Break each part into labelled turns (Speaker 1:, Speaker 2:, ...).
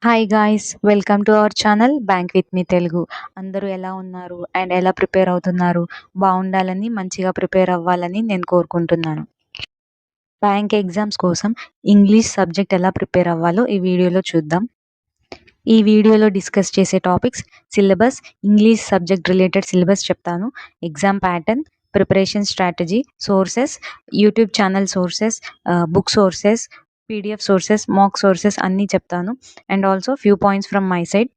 Speaker 1: Hi guys! Welcome to our channel bank with me Telugu. అందరూ ఎలా ఉన్నారు? అండ్ ఎలా ప్రిపేర్ అవుతున్నారు? బావుండాలని, మంచిగా ప్రిపేర్ అవ్వాలని నేను కోరుకుంటున్నాను. బ్యాంక్ ఎగ్జామ్స్ కోసం ఇంగ్లీష్ సబ్జెక్ట్ ఎలా ప్రిపేర్ అవ్వాలో ఈ వీడియోలో చూద్దాం. ఈ వీడియోలో డిస్కస్ చేసే topics syllabus, English subject related syllabus చెప్తాను. Exam pattern, preparation strategy, sources, YouTube channel sources, book sources, PDF sources, mock sources అన్నీ చెప్తాను. And also few points from my side.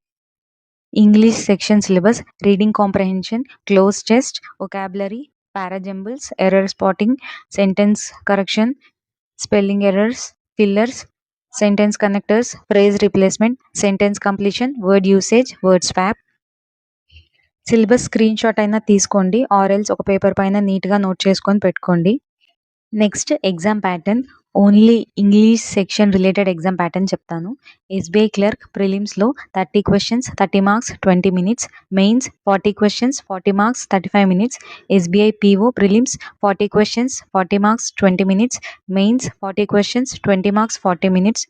Speaker 1: English section syllabus, reading comprehension, cloze test, vocabulary, parajumbles, error spotting, sentence correction, spelling errors, fillers, sentence connectors, phrase replacement, sentence completion, word usage, word swap. Syllabus screen shot అయినా తీసుకోండి, or else ఒక paper పైన నీట్గా note చేసుకొని పెట్టుకోండి. Next exam pattern, only English section related exam pattern చెప్తాను. SBI clerk ప్రిలిమ్స్లో 30 questions 30 marks 20 minutes, mains 40 questions 40 marks 35 minutes, SBI PO prelims 40 questions 40 marks 20 minutes, mains 40 questions 20 marks 40 minutes,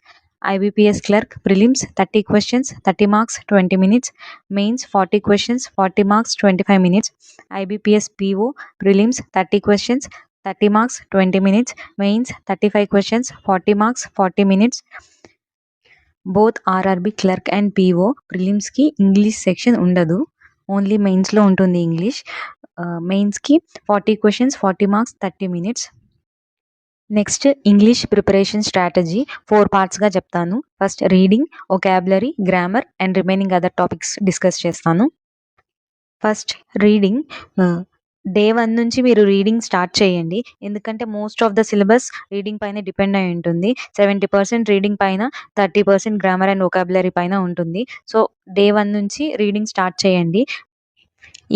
Speaker 1: IBPS clerk prelims 30 questions 30 marks 20 minutes, mains 40 questions 40 marks 25 minutes, IBPS PO prelims 30 questions 30 marks 20 minutes, mains 35 questions 40 marks 40 minutes. Both RRB clerk and PO ప్రిలిమ్స్కి English section ఉండదు, only మెయిన్స్లో ఉంటుంది English. మెయిన్స్కి 40 questions 40 marks 30 minutes. Next English preparation strategy 4 పార్ట్స్గా చెప్తాను. First reading, vocabulary, grammar and remaining other topics discuss చేస్తాను. First reading. Day 1 నుంచి మీరు రీడింగ్ స్టార్ట్ చేయండి, ఎందుకంటే most of the syllabus reading పైన డిపెండ్ అయి ఉంటుంది. 70% రీడింగ్ పైన, 30% గ్రామర్ అండ్ వొకాబులరీ పైన ఉంటుంది. సో డే 1 నుంచి రీడింగ్ స్టార్ట్ చేయండి.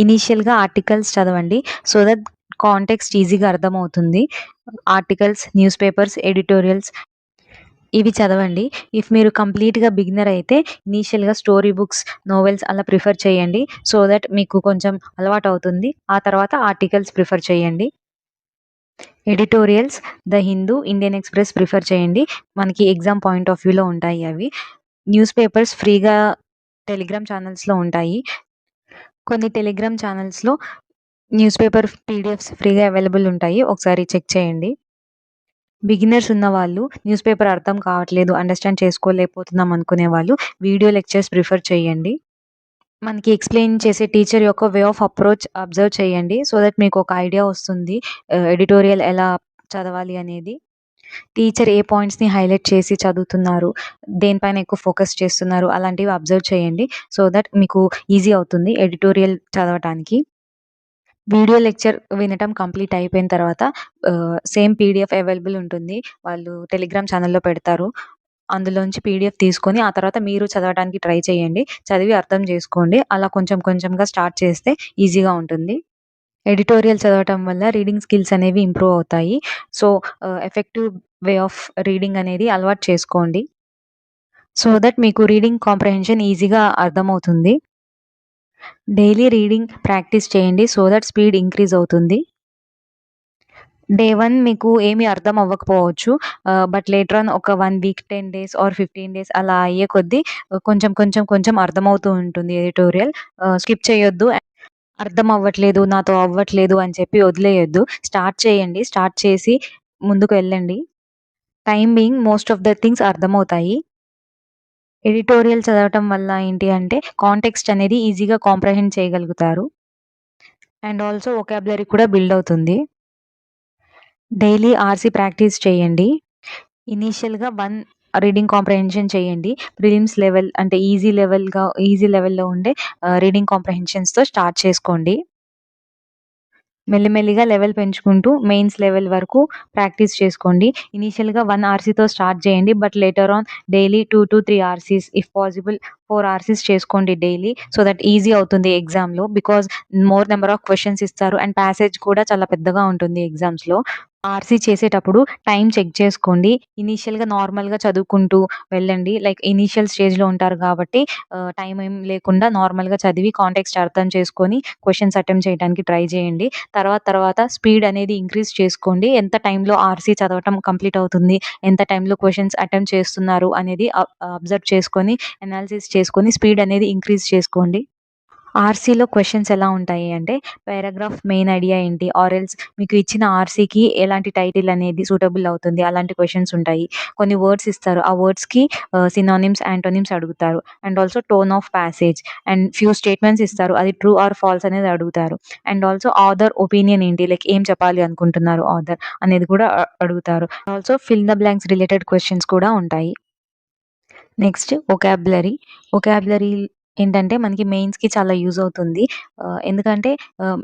Speaker 1: ఇనీషియల్గా ఆర్టికల్స్ చదవండి, సో దట్ కాంటెక్స్ట్ ఈజీగా అర్థమవుతుంది. ఆర్టికల్స్, న్యూస్ పేపర్స్, ఎడిటోరియల్స్ ఇవి చదవండి. ఇఫ్ మీరు కంప్లీట్గా బిగినర్ అయితే ఇనీషియల్గా స్టోరీ బుక్స్, నోవెల్స్ అలా ప్రిఫర్ చేయండి, సో దట్ మీకు కొంచెం అలవాటు అవుతుంది. ఆ తర్వాత ఆర్టికల్స్ ప్రిఫర్ చేయండి. Editorials, the Hindu, Indian express prefer చేయండి, మనకి ఎగ్జామ్ పాయింట్ ఆఫ్ వ్యూలో ఉంటాయి అవి. న్యూస్ పేపర్స్ ఫ్రీగా టెలిగ్రామ్ ఛానల్స్లో ఉంటాయి. కొన్ని టెలిగ్రామ్ ఛానల్స్లో న్యూస్ పేపర్ పీడిఎఫ్స్ ఫ్రీగా అవైలబుల్ ఉంటాయి, ఒకసారి చెక్ చేయండి. బిగినర్స్ ఉన్న వాళ్ళు, న్యూస్ పేపర్ అర్థం కావట్లేదు, అండర్స్టాండ్ చేసుకోలేకపోతున్నాం అనుకునే వాళ్ళు వీడియో లెక్చర్స్ ప్రిఫర్ చేయండి. మనకి ఎక్స్ప్లెయిన్ చేసే టీచర్ యొక్క వే ఆఫ్ అప్రోచ్ అబ్జర్వ్ చేయండి, సో దట్ మీకు ఒక ఐడియా వస్తుంది ఎడిటోరియల్ ఎలా చదవాలి అనేది. టీచర్ ఏ పాయింట్స్ని హైలైట్ చేసి చదువుతున్నారు, దేనిపైన ఎక్కువ ఫోకస్ చేస్తున్నారు, అలాంటివి అబ్జర్వ్ చేయండి, సో దట్ మీకు ఈజీ అవుతుంది ఎడిటోరియల్ చదవటానికి. వీడియో లెక్చర్ వినటం కంప్లీట్ అయిపోయిన తర్వాత సేమ్ పీడిఎఫ్ అవైలబుల్ ఉంటుంది, వాళ్ళు టెలిగ్రామ్ ఛానల్లో పెడతారు. అందులోంచి పీడిఎఫ్ తీసుకొని ఆ తర్వాత మీరు చదవడానికి ట్రై చేయండి, చదివి అర్థం చేసుకోండి. అలా కొంచెం కొంచెంగా స్టార్ట్ చేస్తే ఈజీగా ఉంటుంది. ఎడిటోరియల్ చదవటం వల్ల రీడింగ్ స్కిల్స్ అనేవి ఇంప్రూవ్ అవుతాయి. So effective way of reading అనేది అలవాటు చేసుకోండి, సో దట్ మీకు రీడింగ్ కాంప్రహెన్షన్ ఈజీగా అర్థమవుతుంది. డైలీ రీడింగ్ ప్రాక్టీస్ చేయండి, సో దట్ స్పీడ్ ఇంక్రీజ్ అవుతుంది. డే 1 మీకు ఏమీ అర్థం అవ్వకపోవచ్చు, బట్ లేటర్ ఆన్ ఒక 1 వీక్, 10 డేస్ ఆర్ 15 డేస్ అలా అయ్యే కొద్దీ కొంచెం కొంచెం కొంచెం అర్థమవుతూ ఉంటుంది ఎడిటోరియల్. స్కిప్ చేయొద్దు. అర్థం అవ్వట్లేదు, నాతో అవ్వట్లేదు అని చెప్పి వదిలేయొద్దు, స్టార్ట్ చేయండి. స్టార్ట్ చేసి ముందుకు వెళ్ళండి. Time being most of the things అర్థమవుతాయి. ఎడిటోరియల్ చదవటం వల్ల ఏంటి అంటే కాంటెక్స్ట్ అనేది ఈజీగా కాంప్రహెండ్ చేయగలుగుతారు, అండ్ ఆల్సో వొకాబులరీ కూడా బిల్డ్ అవుతుంది. డైలీ ఆర్సీ ప్రాక్టీస్ చేయండి. ఇనీషియల్గా 1 రీడింగ్ కాంప్రహెన్షన్ చేయండి. ప్రిలిమ్స్ లెవెల్ అంటే ఈజీ లెవెల్లో ఉండే రీడింగ్ కాంప్రహెన్షన్స్తో స్టార్ట్ చేసుకోండి. మెల్లిమెల్లిగా లెవెల్ పెంచుకుంటూ మెయిన్స్ లెవెల్ వరకు ప్రాక్టీస్ చేసుకోండి. ఇనీషియల్గా 1 ఆర్సీతో స్టార్ట్ చేయండి, but later on daily 2 to 3 RCs, if possible 4 RCs చేసుకోండి డైలీ. సో దట్ ఈజీ అవుతుంది ఎగ్జామ్‌లో. Because more number of questions ఇస్తారు అండ్ ప్యాసేజ్ కూడా చాలా పెద్దగా ఉంటుంది ఎగ్జామ్స్‌లో. ఆర్సీ చేసేటప్పుడు టైమ్ చెక్ చేసుకోండి. ఇనీషియల్‌గా నార్మల్‌గా చదువుకుంటూ వెళ్ళండి. లైక్ ఇనీషియల్ స్టేజ్‌లో ఉంటారు కాబట్టి టైమ్ ఏం లేకుండా నార్మల్‌గా చదివి కాంటెక్స్ట్ అర్థం చేసుకొని క్వెషన్స్ అటెంప్ట్ చేయడానికి ట్రై చేయండి. తర్వాత స్పీడ్ అనేది ఇంక్రీజ్ చేసుకోండి. ఎంత టైంలో ఆర్సీ చదవటం కంప్లీట్ అవుతుంది, ఎంత టైంలో క్వెషన్స్ అటెంప్ట్ చేస్తున్నారు అనేది అబ్జర్వ్ చేసుకొని, అనాలిసిస్ చేసుకొని స్పీడ్ అనేది ఇంక్రీజ్ చేసుకోండి. ఆర్సీలో క్వెషన్స్ ఎలా ఉంటాయి అంటే, పారాగ్రాఫ్ మెయిన్ ఐడియా ఏంటి? ఆర్ ఎల్స్ మీకు ఇచ్చిన ఆర్సీకి ఎలాంటి టైటిల్ అనేది సూటబుల్ అవుతుంది? అలాంటి క్వెషన్స్ ఉంటాయి. కొన్ని వర్డ్స్ ఇస్తారు. ఆ వర్డ్స్‌కి సినానిమ్స్, యాంటోనిమ్స్ అడుగుతారు. And also tone of passage and few statements ఇస్తారు. అది ట్రూ ఆర్ ఫాల్స్ అనేది అడుగుతారు. అండ్ ఆల్సో ఆథర్ ఒపీనియన్ ఏంటి? లైక్ ఏం చెప్పాలి అనుకుంటున్నారు ఆథర్ అనేది కూడా అడుగుతారు. Also fill the blanks related questions కూడా ఉంటాయి. Next vocabulary. వొకాబులరీ ఏంటంటే మనకి మెయిన్స్‌కి చాలా యూజ్ అవుతుంది. ఎందుకంటే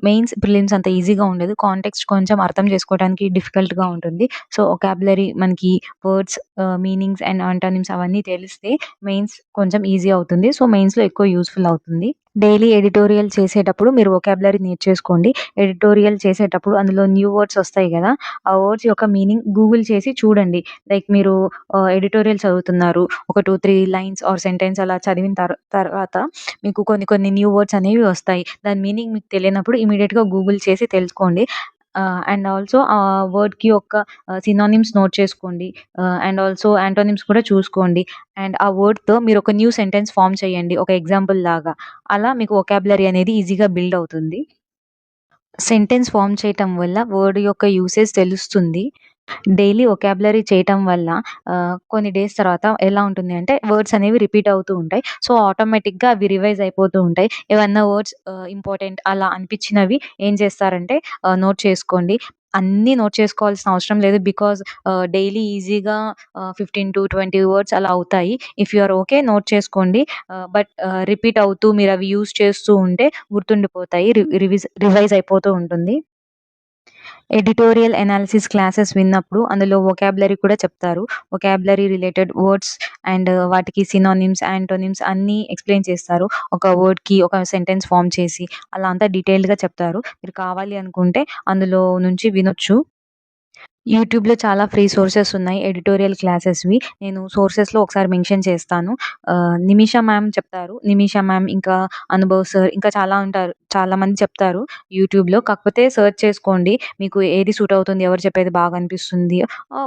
Speaker 1: మెయిన్స్, ప్రిలిమ్స్ అంత ఈజీగా ఉండదు. కాంటెక్స్ట్ కొంచెం అర్థం చేసుకోవడానికి డిఫికల్ట్‌గా ఉంటుంది. సో, వొకాబులరీ మనకి వర్డ్స్ మీనింగ్స్ అండ్ ఆంటోనిమ్స్ అవన్నీ తెలిస్తే మెయిన్స్ కొంచెం ఈజీ అవుతుంది. సో, మెయిన్స్‌లో ఎక్కువ యూజ్‌ఫుల్ అవుతుంది. డైలీ ఎడిటోరియల్ చేసేటప్పుడు మీరు వొకాబులరీ నేర్చేసుకోండి. ఎడిటోరియల్ చేసేటప్పుడు అందులో న్యూ వర్డ్స్ వస్తాయి గదా! ఆ వర్డ్స్ యొక్క మీనింగ్ గూగుల్ చేసి చూడండి. లైక్ మీరు ఎడిటోరియల్ చదువుతున్నారు. ఒక 2, 3 లైన్స్ ఆర్ సెంటెన్స్ అలా చదివిన తర్వాత మీకు కొన్ని న్యూ వర్డ్స్ అనేవి వస్తాయి. దాని మీనింగ్ మీకు తెలియనప్పుడు ఇమ్మీడియేట్‌గా గూగుల్ చేసి తెలుసుకోండి. అండ్ ఆల్సో ఆ వర్డ్‌కి యొక్క సినానిమ్స్ నోట్ చేసుకోండి. అండ్ ఆల్సో యాంటోనిమ్స్ కూడా చూసుకోండి. అండ్ ఆ వర్డ్‌తో మీరు ఒక న్యూ సెంటెన్స్ ఫార్మ్ చేయండి. ఒక ఎగ్జాంపుల్ లాగా. అలా మీకు వొకాబులరీ అనేది ఈజీగా బిల్డ్ అవుతుంది. సెంటెన్స్ ఫార్మ్ చేయటం వల్ల వర్డ్ యొక్క యూసేజ్ తెలుస్తుంది. డైలీ వొకాబులరీ చేయటం వల్ల కొన్ని డేస్ తర్వాత ఎలా ఉంటుంది అంటే వర్డ్స్ అనేవి రిపీట్ అవుతూ ఉంటాయి. సో, ఆటోమేటిక్‌గా అవి రివైజ్ అయిపోతూ ఉంటాయి. ఏవన్నా వర్డ్స్ ఇంపార్టెంట్ అలా అనిపించినవి ఏం చేస్తారంటే నోట్ చేసుకోండి. అన్నీ నోట్ చేసుకోవాల్సిన అవసరం లేదు. బికాజ్ డైలీ ఈజీగా 15-20 వర్డ్స్ అలా అవుతాయి. If you or okay note చేసుకోండి. బట్ రిపీట్ అవుతూ మీరవి యూజ్ చేస్తూ ఉంటే గుర్తుండిపోతాయి. రివైజ్ అయిపోతూ ఉంటుంది. ఎడిటోరియల్ అనాలిసిస్ క్లాసెస్ విన్నప్పుడు అందులో వొకాబులరీ కూడా చెప్తారు. వొకాబులరీ రిలేటెడ్ వర్డ్స్ అండ్ వాటికి సినానిమ్స్, యాంటోనిమ్స్ అన్నీ ఎక్స్‌ప్లెయిన్ చేస్తారు. ఒక వర్డ్‌కి ఒక సెంటెన్స్ ఫార్మ్ చేసి అలా అంతా డీటెయిల్డ్‌గా చెప్తారు. మీరు కావాలి అనుకుంటే అందులో నుంచి వినొచ్చు. యూట్యూబ్‌లో చాలా ఫ్రీ సోర్సెస్ ఉన్నాయి ఎడిటోరియల్ క్లాసెస్‌వి. నేను సోర్సెస్‌లో ఒకసారి మెన్షన్ చేస్తాను. నిమిష మ్యామ్ చెప్తారు. నిమిష మ్యామ్, ఇంకా అనుభవ్ సార్, ఇంకా చాలామంది చెప్తారు యూట్యూబ్‌లో. కాకపోతే సెర్చ్ చేసుకోండి. మీకు ఏది సూట్ అవుతుంది, ఎవరు చెప్పేది బాగా అనిపిస్తుంది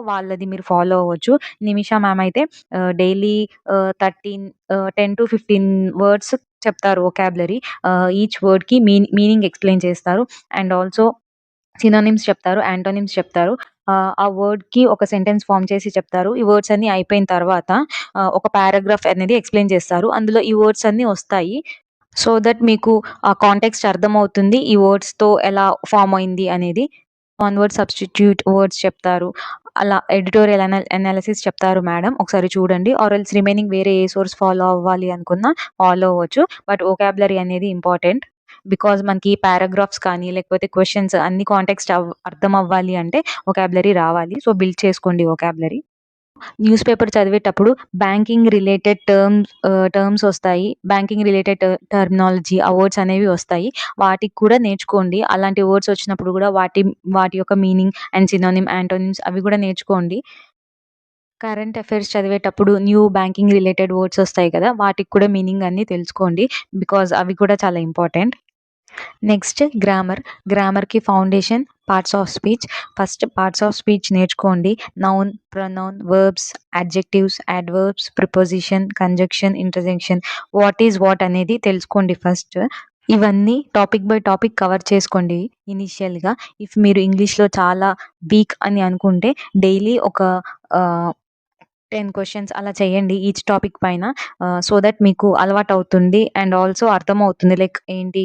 Speaker 1: వాళ్ళది మీరు ఫాలో అవ్వచ్చు. నిమిష మ్యామ్ అయితే డైలీ 10-15 వర్డ్స్ చెప్తారు వొకాబులరీ. ఈచ్ వర్డ్‌కి మీనింగ్ ఎక్స్‌ప్లెయిన్ చేస్తారు. అండ్ ఆల్సో సినోనిమ్స్ చెప్తారు, యాంటోనిమ్స్ చెప్తారు. ఆ వర్డ్‌కి ఒక సెంటెన్స్ ఫార్మ్ చేసి చెప్తారు. ఈ వర్డ్స్ అన్నీ అయిపోయిన తర్వాత ఒక పారాగ్రాఫ్ అనేది ఎక్స్‌ప్లెయిన్ చేస్తారు. అందులో ఈ వర్డ్స్ అన్నీ వస్తాయి. సో దట్ మీకు ఆ కాంటెక్స్ట్ అర్థమవుతుంది. ఈ వర్డ్స్‌తో ఎలా ఫార్మ్ అయింది అనేది. వన్ వర్డ్ సబ్‌స్టిట్యూట్ వర్డ్స్ చెప్తారు. అలా ఎడిటోరియల్ అనాలిసిస్ చెప్తారు మేడం. ఒకసారి చూడండి. ఆర్ ఎల్స్ రిమైనింగ్ వేరే ఏ సోర్స్ ఫాలో అవ్వాలి అనుకున్నా ఫాలో అవ్వచ్చు. బట్ వొకాబులరీ అనేది ఇంపార్టెంట్. బికాజ్ మనకి పారాగ్రాఫ్స్ కానీ లేకపోతే క్వెషన్స్ అన్ని కాంటెక్స్ట్ అర్థం అవ్వాలి అంటే వొకాబులరీ రావాలి. సో, బిల్డ్ చేసుకోండి వొకాబులరీ. న్యూస్ పేపర్ చదివేటప్పుడు బ్యాంకింగ్ రిలేటెడ్ టర్మ్స్ వస్తాయి. బ్యాంకింగ్ రిలేటెడ్ టర్మినాలజీ ఆ వర్డ్స్ అనేవి వస్తాయి. వాటికి కూడా నేర్చుకోండి. అలాంటి వర్డ్స్ వచ్చినప్పుడు కూడా వాటి యొక్క మీనింగ్ అండ్ సినోనిమ్, యాంటోనిమ్స్ అవి కూడా నేర్చుకోండి. కరెంట్ అఫైర్స్ చదివేటప్పుడు న్యూ బ్యాంకింగ్ రిలేటెడ్ వర్డ్స్ వస్తాయి కదా! వాటికి కూడా మీనింగ్ అన్నీ తెలుసుకోండి. బికాజ్ అవి కూడా చాలా ఇంపార్టెంట్. Next grammar. గ్రామర్‌కి foundation, parts of speech. First parts of speech నేర్చుకోండి. Noun, pronoun, verbs, adjectives, adverbs, preposition, conjunction, interjection, what is what అనేది తెలుసుకోండి ఫస్ట్. ఇవన్నీ టాపిక్ బై టాపిక్ కవర్ చేసుకోండి ఇనీషియల్‌గా. ఇఫ్ మీరు ఇంగ్లీష్‌లో చాలా వీక్ అని అనుకుంటే డైలీ ఒక ఆహ్ 10 క్వెషన్స్ అలా చేయండి ఈచ్ టాపిక్ పైన. సో దట్ మీకు అలవాటవుతుంది. అండ్ ఆల్సో అర్థమవుతుంది. లైక్ ఏంటి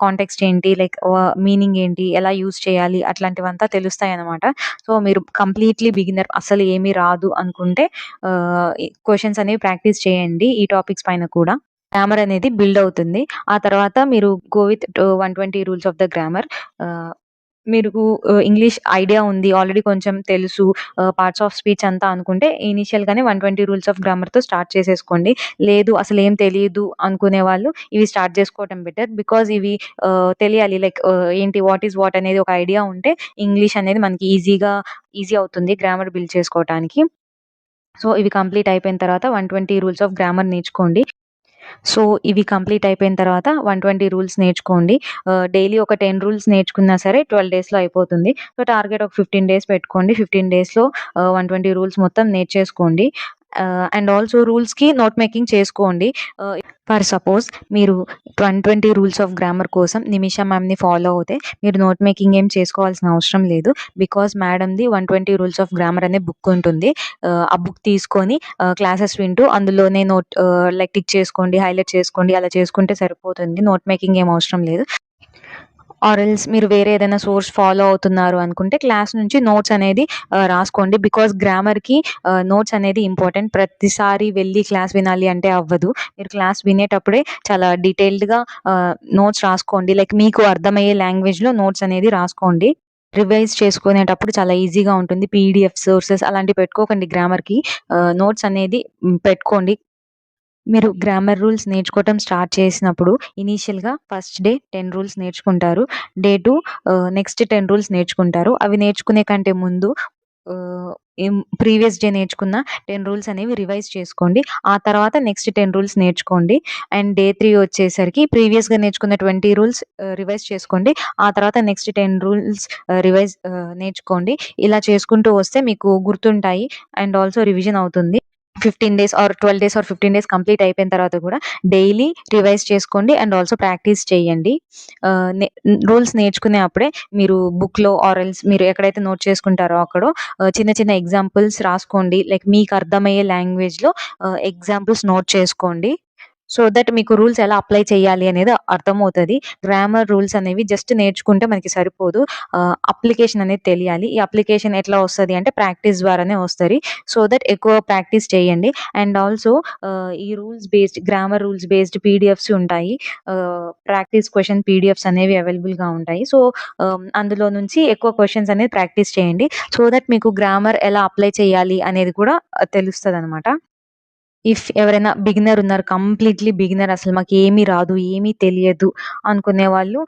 Speaker 1: కాంటెక్స్ట్ ఏంటి, లైక్ మీనింగ్ ఏంటి, ఎలా యూజ్ చేయాలి అట్లాంటివంతా తెలుస్తాయనమాట. సో, మీరు కంప్లీట్‌లీ బిగినర్ అసలు ఏమీ రాదు అనుకుంటే క్వెషన్స్ అనేవి ప్రాక్టీస్ చేయండి ఈ టాపిక్స్ పైన కూడా. గ్రామర్ అనేది బిల్డ్ అవుతుంది. ఆ తర్వాత మీరు go with 120 rules of the grammar. ఆహ్ మీరు ఇంగ్లీష్ ఐడియా ఉంది. ఆల్రెడీ కొంచెం తెలుసు. పార్ట్స్ ఆఫ్ స్పీచ్ అంతా అనుకుంటే ఇనీషియల్‌గానే 120 రూల్స్ ఆఫ్ గ్రామర్‌తో స్టార్ట్ చేసేసుకోండి. లేదు అసలేం తెలీదు అనుకునే వాళ్ళు ఇవి స్టార్ట్ చేసుకోవటం బెటర్. బికాజ్ ఇవి తెలియాలి. లైక్ ఏంటి వాట్ ఈస్ వాట్ అనేది ఒక ఐడియా ఉంటే ఇంగ్లీష్ అనేది మనకి ఈజీ అవుతుంది గ్రామర్ బిల్డ్ చేసుకోవటానికి. సో, ఇవి కంప్లీట్ అయిపోయిన తర్వాత 120 రూల్స్ ఆఫ్ గ్రామర్ నేర్చుకోండి. సో, ఇవి కంప్లీట్ అయిపోయిన తర్వాత 120 రూల్స్ నేర్చుకోండి. డైలీ ఒక 10 రూల్స్ నేర్చుకున్నా సరే 12 డేస్‌లో అయిపోతుంది. సో, టార్గెట్ ఒక 15 డేస్ పెట్టుకోండి. 15 డేస్‌లో 120 రూల్స్ మొత్తం నేర్చేసుకోండి. అండ్ ఆల్సో రూల్స్‌కి నోట్ మేకింగ్ చేసుకోండి. ఫర్ సపోజ్ మీరు 120 రూల్స్ ఆఫ్ గ్రామర్ కోసం నిమిష మ్యామ్‌ని ఫాలో అవుతే మీరు నోట్ మేకింగ్ ఏం చేసుకోవాల్సిన అవసరం లేదు. బికాజ్ మేడమ్‌ది 120 రూల్స్ ఆఫ్ గ్రామర్ అనే బుక్ ఉంటుంది. ఆ బుక్ తీసుకొని క్లాసెస్ వింటూ అందులోనే లైక్ టిక్ చేసుకోండి, హైలైట్ చేసుకోండి. అలా చేసుకుంటే సరిపోతుంది. నోట్ మేకింగ్ ఏం అవసరం లేదు. ఆర్ ఎల్స్ మీరు వేరే ఏదైనా సోర్స్ ఫాలో అవుతున్నారు అనుకుంటే క్లాస్ నుంచి నోట్స్ అనేది రాసుకోండి. బికాజ్ గ్రామర్‌కి నోట్స్ అనేది ఇంపార్టెంట్. ప్రతిసారి వెళ్లి క్లాస్ వినాలి అంటే అవ్వదు. మీరు క్లాస్ వినేటప్పుడే చాలా డీటెయిల్డ్‌గా నోట్స్ రాసుకోండి. లైక్ మీకు అర్థమయ్యే లాంగ్వేజ్‌లో నోట్స్ అనేది రాసుకోండి. రివైజ్ చేసుకునేటప్పుడు చాలా ఈజీగా ఉంటుంది. పీడీఎఫ్ సోర్సెస్ అలాంటివి పెట్టుకోకండి గ్రామర్‌కి. నోట్స్ అనేది పెట్టుకోండి. మీరు గ్రామర్ రూల్స్ నేర్చుకోవటం స్టార్ట్ చేసినప్పుడు ఇనీషియల్‌గా ఫస్ట్ డే 10 రూల్స్ నేర్చుకుంటారు. డే 2 నెక్స్ట్ 10 రూల్స్ నేర్చుకుంటారు. అవి నేర్చుకునే కంటే ముందు ఆహ్, ప్రీవియస్ డే నేర్చుకున్న 10 రూల్స్ అనేవి రివైజ్ చేసుకోండి. ఆ తర్వాత నెక్స్ట్ 10 రూల్స్ నేర్చుకోండి. అండ్ డే 3 వచ్చేసరికి ప్రీవియస్‌గా నేర్చుకున్న 20 రూల్స్ రివైజ్ చేసుకోండి. ఆ తర్వాత నెక్స్ట్ 10 రూల్స్ నేర్చుకోండి. ఇలా చేసుకుంటూ వస్తే మీకు గుర్తుంటాయి. అండ్ ఆల్సో రివిజన్ అవుతుంది. 15 days or 12 days or 15 days complete అయిపోయిన తర్వాత కూడా డైలీ రివైజ్ చేసుకోండి. అండ్ ఆల్సో ప్రాక్టీస్ చేయండి. ఆహ్, నే రూల్స్ నేర్చుకునే అప్పుడే మీరు బుక్‌లో ఆర్ ఎల్స్ మీరు ఎక్కడైతే నోట్ చేసుకుంటారో అక్కడో చిన్న చిన్న ఎగ్జాంపుల్స్ రాసుకోండి. లైక్ మీకు అర్థమయ్యే లాంగ్వేజ్‌లో ఎగ్జాంపుల్స్ నోట్ చేసుకోండి. సో దట్ మీకు రూల్స్ ఎలా అప్లై చేయాలి అనేది అర్థమవుతది. గ్రామర్ రూల్స్ అనేవి జస్ట్ నేర్చుకుంటే మనకి సరిపోదు. అప్లికేషన్ అనేది తెలియాలి. ఈ అప్లికేషన్ ఎట్లా వస్తది అంటే ప్రాక్టీస్ ద్వారానే వస్తది. సో దట్ ఎక్కువ ప్రాక్టీస్ చేయండి. And also grammar rules based PDFs ఉంటాయి. ప్రాక్టీస్ క్వెషన్ పీడిఎఫ్స్ అనేవి అవైలబుల్‌గా ఉంటాయి. సో, అందులో నుంచి ఎక్కువ క్వెషన్స్ అనేది ప్రాక్టీస్ చేయండి. సో దట్ మీకు గ్రామర్ ఎలా అప్లై చేయాలి అనేది కూడా తెలుస్తదనమాట. ఇఫ్ ఎవరైనా బిగినర్ ఉన్నారు. కంప్లీట్‌లీ బిగినర్ అసలు మాకేమి రాదు, ఏమీ తెలియదు అనుకునే వాళ్ళు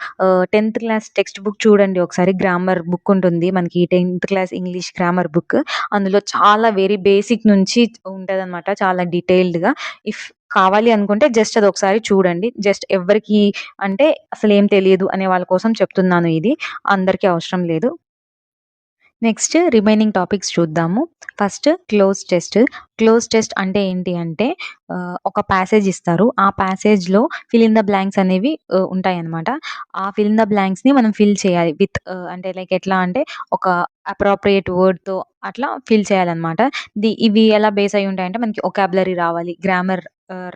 Speaker 1: 10థ్ క్లాస్ టెక్స్ట్ బుక్ చూడండి ఒకసారి. గ్రామర్ బుక్ ఉంటుంది. మనకి 10థ్ క్లాస్ ఇంగ్లీష్ గ్రామర్ బుక్. అందులో చాలా వెరీ బేసిక్ నుంచి ఉంటదనమాట. చాలా డీటెయిల్డ్‌గా. ఇఫ్ కావాలి అనుకుంటే జస్ట్ అదొకసారి చూడండి. జస్ట్ ఎవ్వరికీ అంటే అసలేం తెలియదు అనే వాళ్ళ కోసం చెప్తున్నాను ఇది. అందరికీ అవసరం లేదు. నెక్స్ట్ రిమైనింగ్ టాపిక్స్ చూద్దాము. First cloze test. Cloze test అంటే ఏంటి అంటే ఒక ప్యాసేజ్ ఇస్తారు. ఆ ప్యాసేజ్‌లో ఫిల్ ఇన్ ద బ్లాంక్స్ అనేవి ఉంటాయన్నమాట. ఆ ఫిల్ ఇన్ ద బ్లాంక్స్‌ని మనం ఫిల్ చేయాలి. అంటే లైక్ ఎట్లా అంటే ఒక అప్రోప్రియేట్ వర్డ్‌తో అట్లా ఫిల్ చేయాలన్నమాట. ఇవి ఎలా బేస్ అయ్యి ఉంటాయంటే మనకి వొకాబులరీ రావాలి, గ్రామర్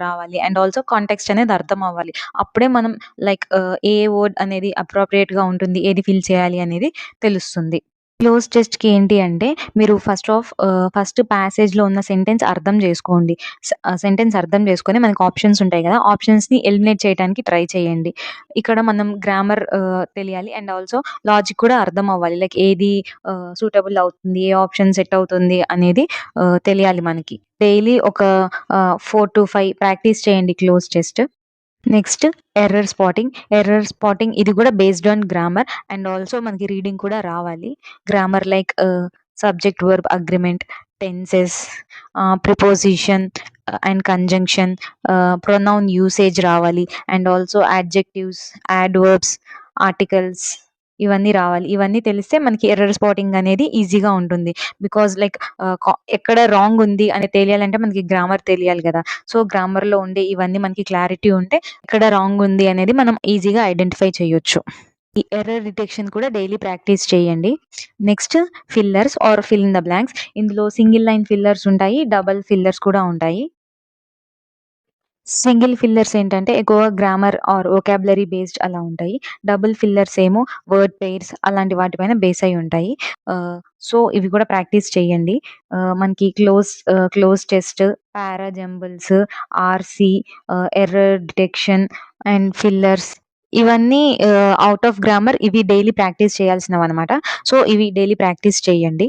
Speaker 1: రావాలి అండ్ ఆల్సో కాంటెక్స్ట్ అనేది అర్థం అవ్వాలి. అప్పుడే మనం లైక్ ఏ వర్డ్ అనేది అప్రోప్రియేట్‌గా ఉంటుంది, ఏది ఫిల్ చేయాలి అనేది తెలుస్తుంది. క్లోజ్ టెస్ట్‌కి ఏంటి అంటే మీరు ఫస్ట్ ప్యాసేజ్‌లో ఉన్న సెంటెన్స్ అర్థం జేసుకోండి. సెంటెన్స్ అర్థం చేసుకొని మనకు ఆప్షన్స్ ఉంటాయి గదా! ఆప్షన్స్‌ని ఎలిమినేట్ చేయడానికి ట్రై చేయండి. ఇక్కడ మనం గ్రామర్ తెలియాలి అండ్ ఆల్సో లాజిక్ కూడా అర్థం అవ్వాలి. లైక్ ఏది సూటబుల్ అవుతుంది, ఏ ఆప్షన్ సెట్ అవుతుంది అనేది తెలియాలి మనకి. డైలీ ఒక 4-5 ప్రాక్టీస్ చేయండి cloze test. Next error spotting. Error spotting ఇది కూడా based on grammar and also మనకి రీడింగ్ కూడా రావాలి. Grammar like subject, verb, agreement, tenses, preposition and conjunction, pronoun usage రావాలి. And also adjectives, adverbs, articles ఇవన్నీ రావాలి. ఇవన్నీ తెలిస్తే మనకి ఎర్రర్ స్పాటింగ్ అనేది ఈజీగా ఉంటుంది. బికాజ్ లైక్ ఎక్కడ రాంగ్ ఉంది అని తెలియాలంటే మనకి గ్రామర్ తెలియాలి గదా! సో, గ్రామర్‌లో ఉండే ఇవన్నీ మనకి క్లారిటీ ఉంటే ఎక్కడ రాంగ్ ఉంది అనేది మనం ఈజీగా ఐడెంటిఫై చేయొచ్చు. ఈ ఎర్రర్ డిటెక్షన్ కూడా డైలీ ప్రాక్టీస్ చేయండి. Next fillers or fill in the blanks. ఇందులో సింగిల్ లైన్ ఫిల్లర్స్ ఉంటాయి. డబుల్ ఫిల్లర్స్ కూడా ఉంటాయి. సింగిల్ ఫిల్లర్స్ ఏంటంటే ఎక్కువగా గ్రామర్ ఆర్ వొకాబులరీ బేస్డ్ అలా ఉంటాయి. డబుల్ ఫిల్లర్స్ ఏమో వర్డ్ పెయిర్స్ అలాంటి వాటి పైన బేస్ అయ్యి ఉంటాయి. ఆహ్, సో, ఇవి కూడా ప్రాక్టీస్ చేయండి. మనకి cloze test, parajumbles, RC, error detection and fillers ఇవన్నీ ఔట్ ఆఫ్ గ్రామర్ ఇవి డైలీ ప్రాక్టీస్ చేయాల్సినవనమాట. సో, ఇవి డైలీ ప్రాక్టీస్ చేయండి.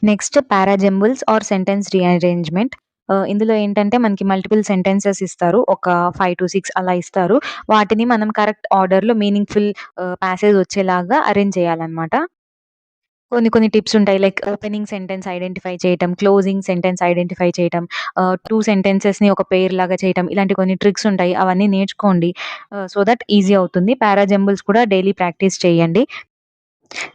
Speaker 1: Next parajumbles or sentence rearrangement. ఇందులో ఏంటంటే మనకి మల్టిపుల్ సెంటెన్సెస్ ఇస్తారు. ఒక 5-6 అలా ఇస్తారు. వాటిని మనం కరెక్ట్ ఆర్డర్‌లో మీనింగ్‌ఫుల్ ప్యాసేజ్ వచ్చేలాగా అరేంజ్ చేయాలనమాట. కొన్ని కొన్ని టిప్స్ ఉంటాయి. లైక్ ఓపెనింగ్ సెంటెన్స్ ఐడెంటిఫై చేయటం, క్లోజింగ్ సెంటెన్స్ ఐడెంటిఫై చేయటం, 2 సెంటెన్సెస్‌ని ఒక పెయిర్ లాగా చేయటం. ఇలాంటి కొన్ని ట్రిక్స్ ఉంటాయి. అవన్నీ నేర్చుకోండి. సో దట్ ఈజీ అవుతుంది. పారాజంబుల్స్ కూడా డైలీ ప్రాక్టీస్ చేయండి.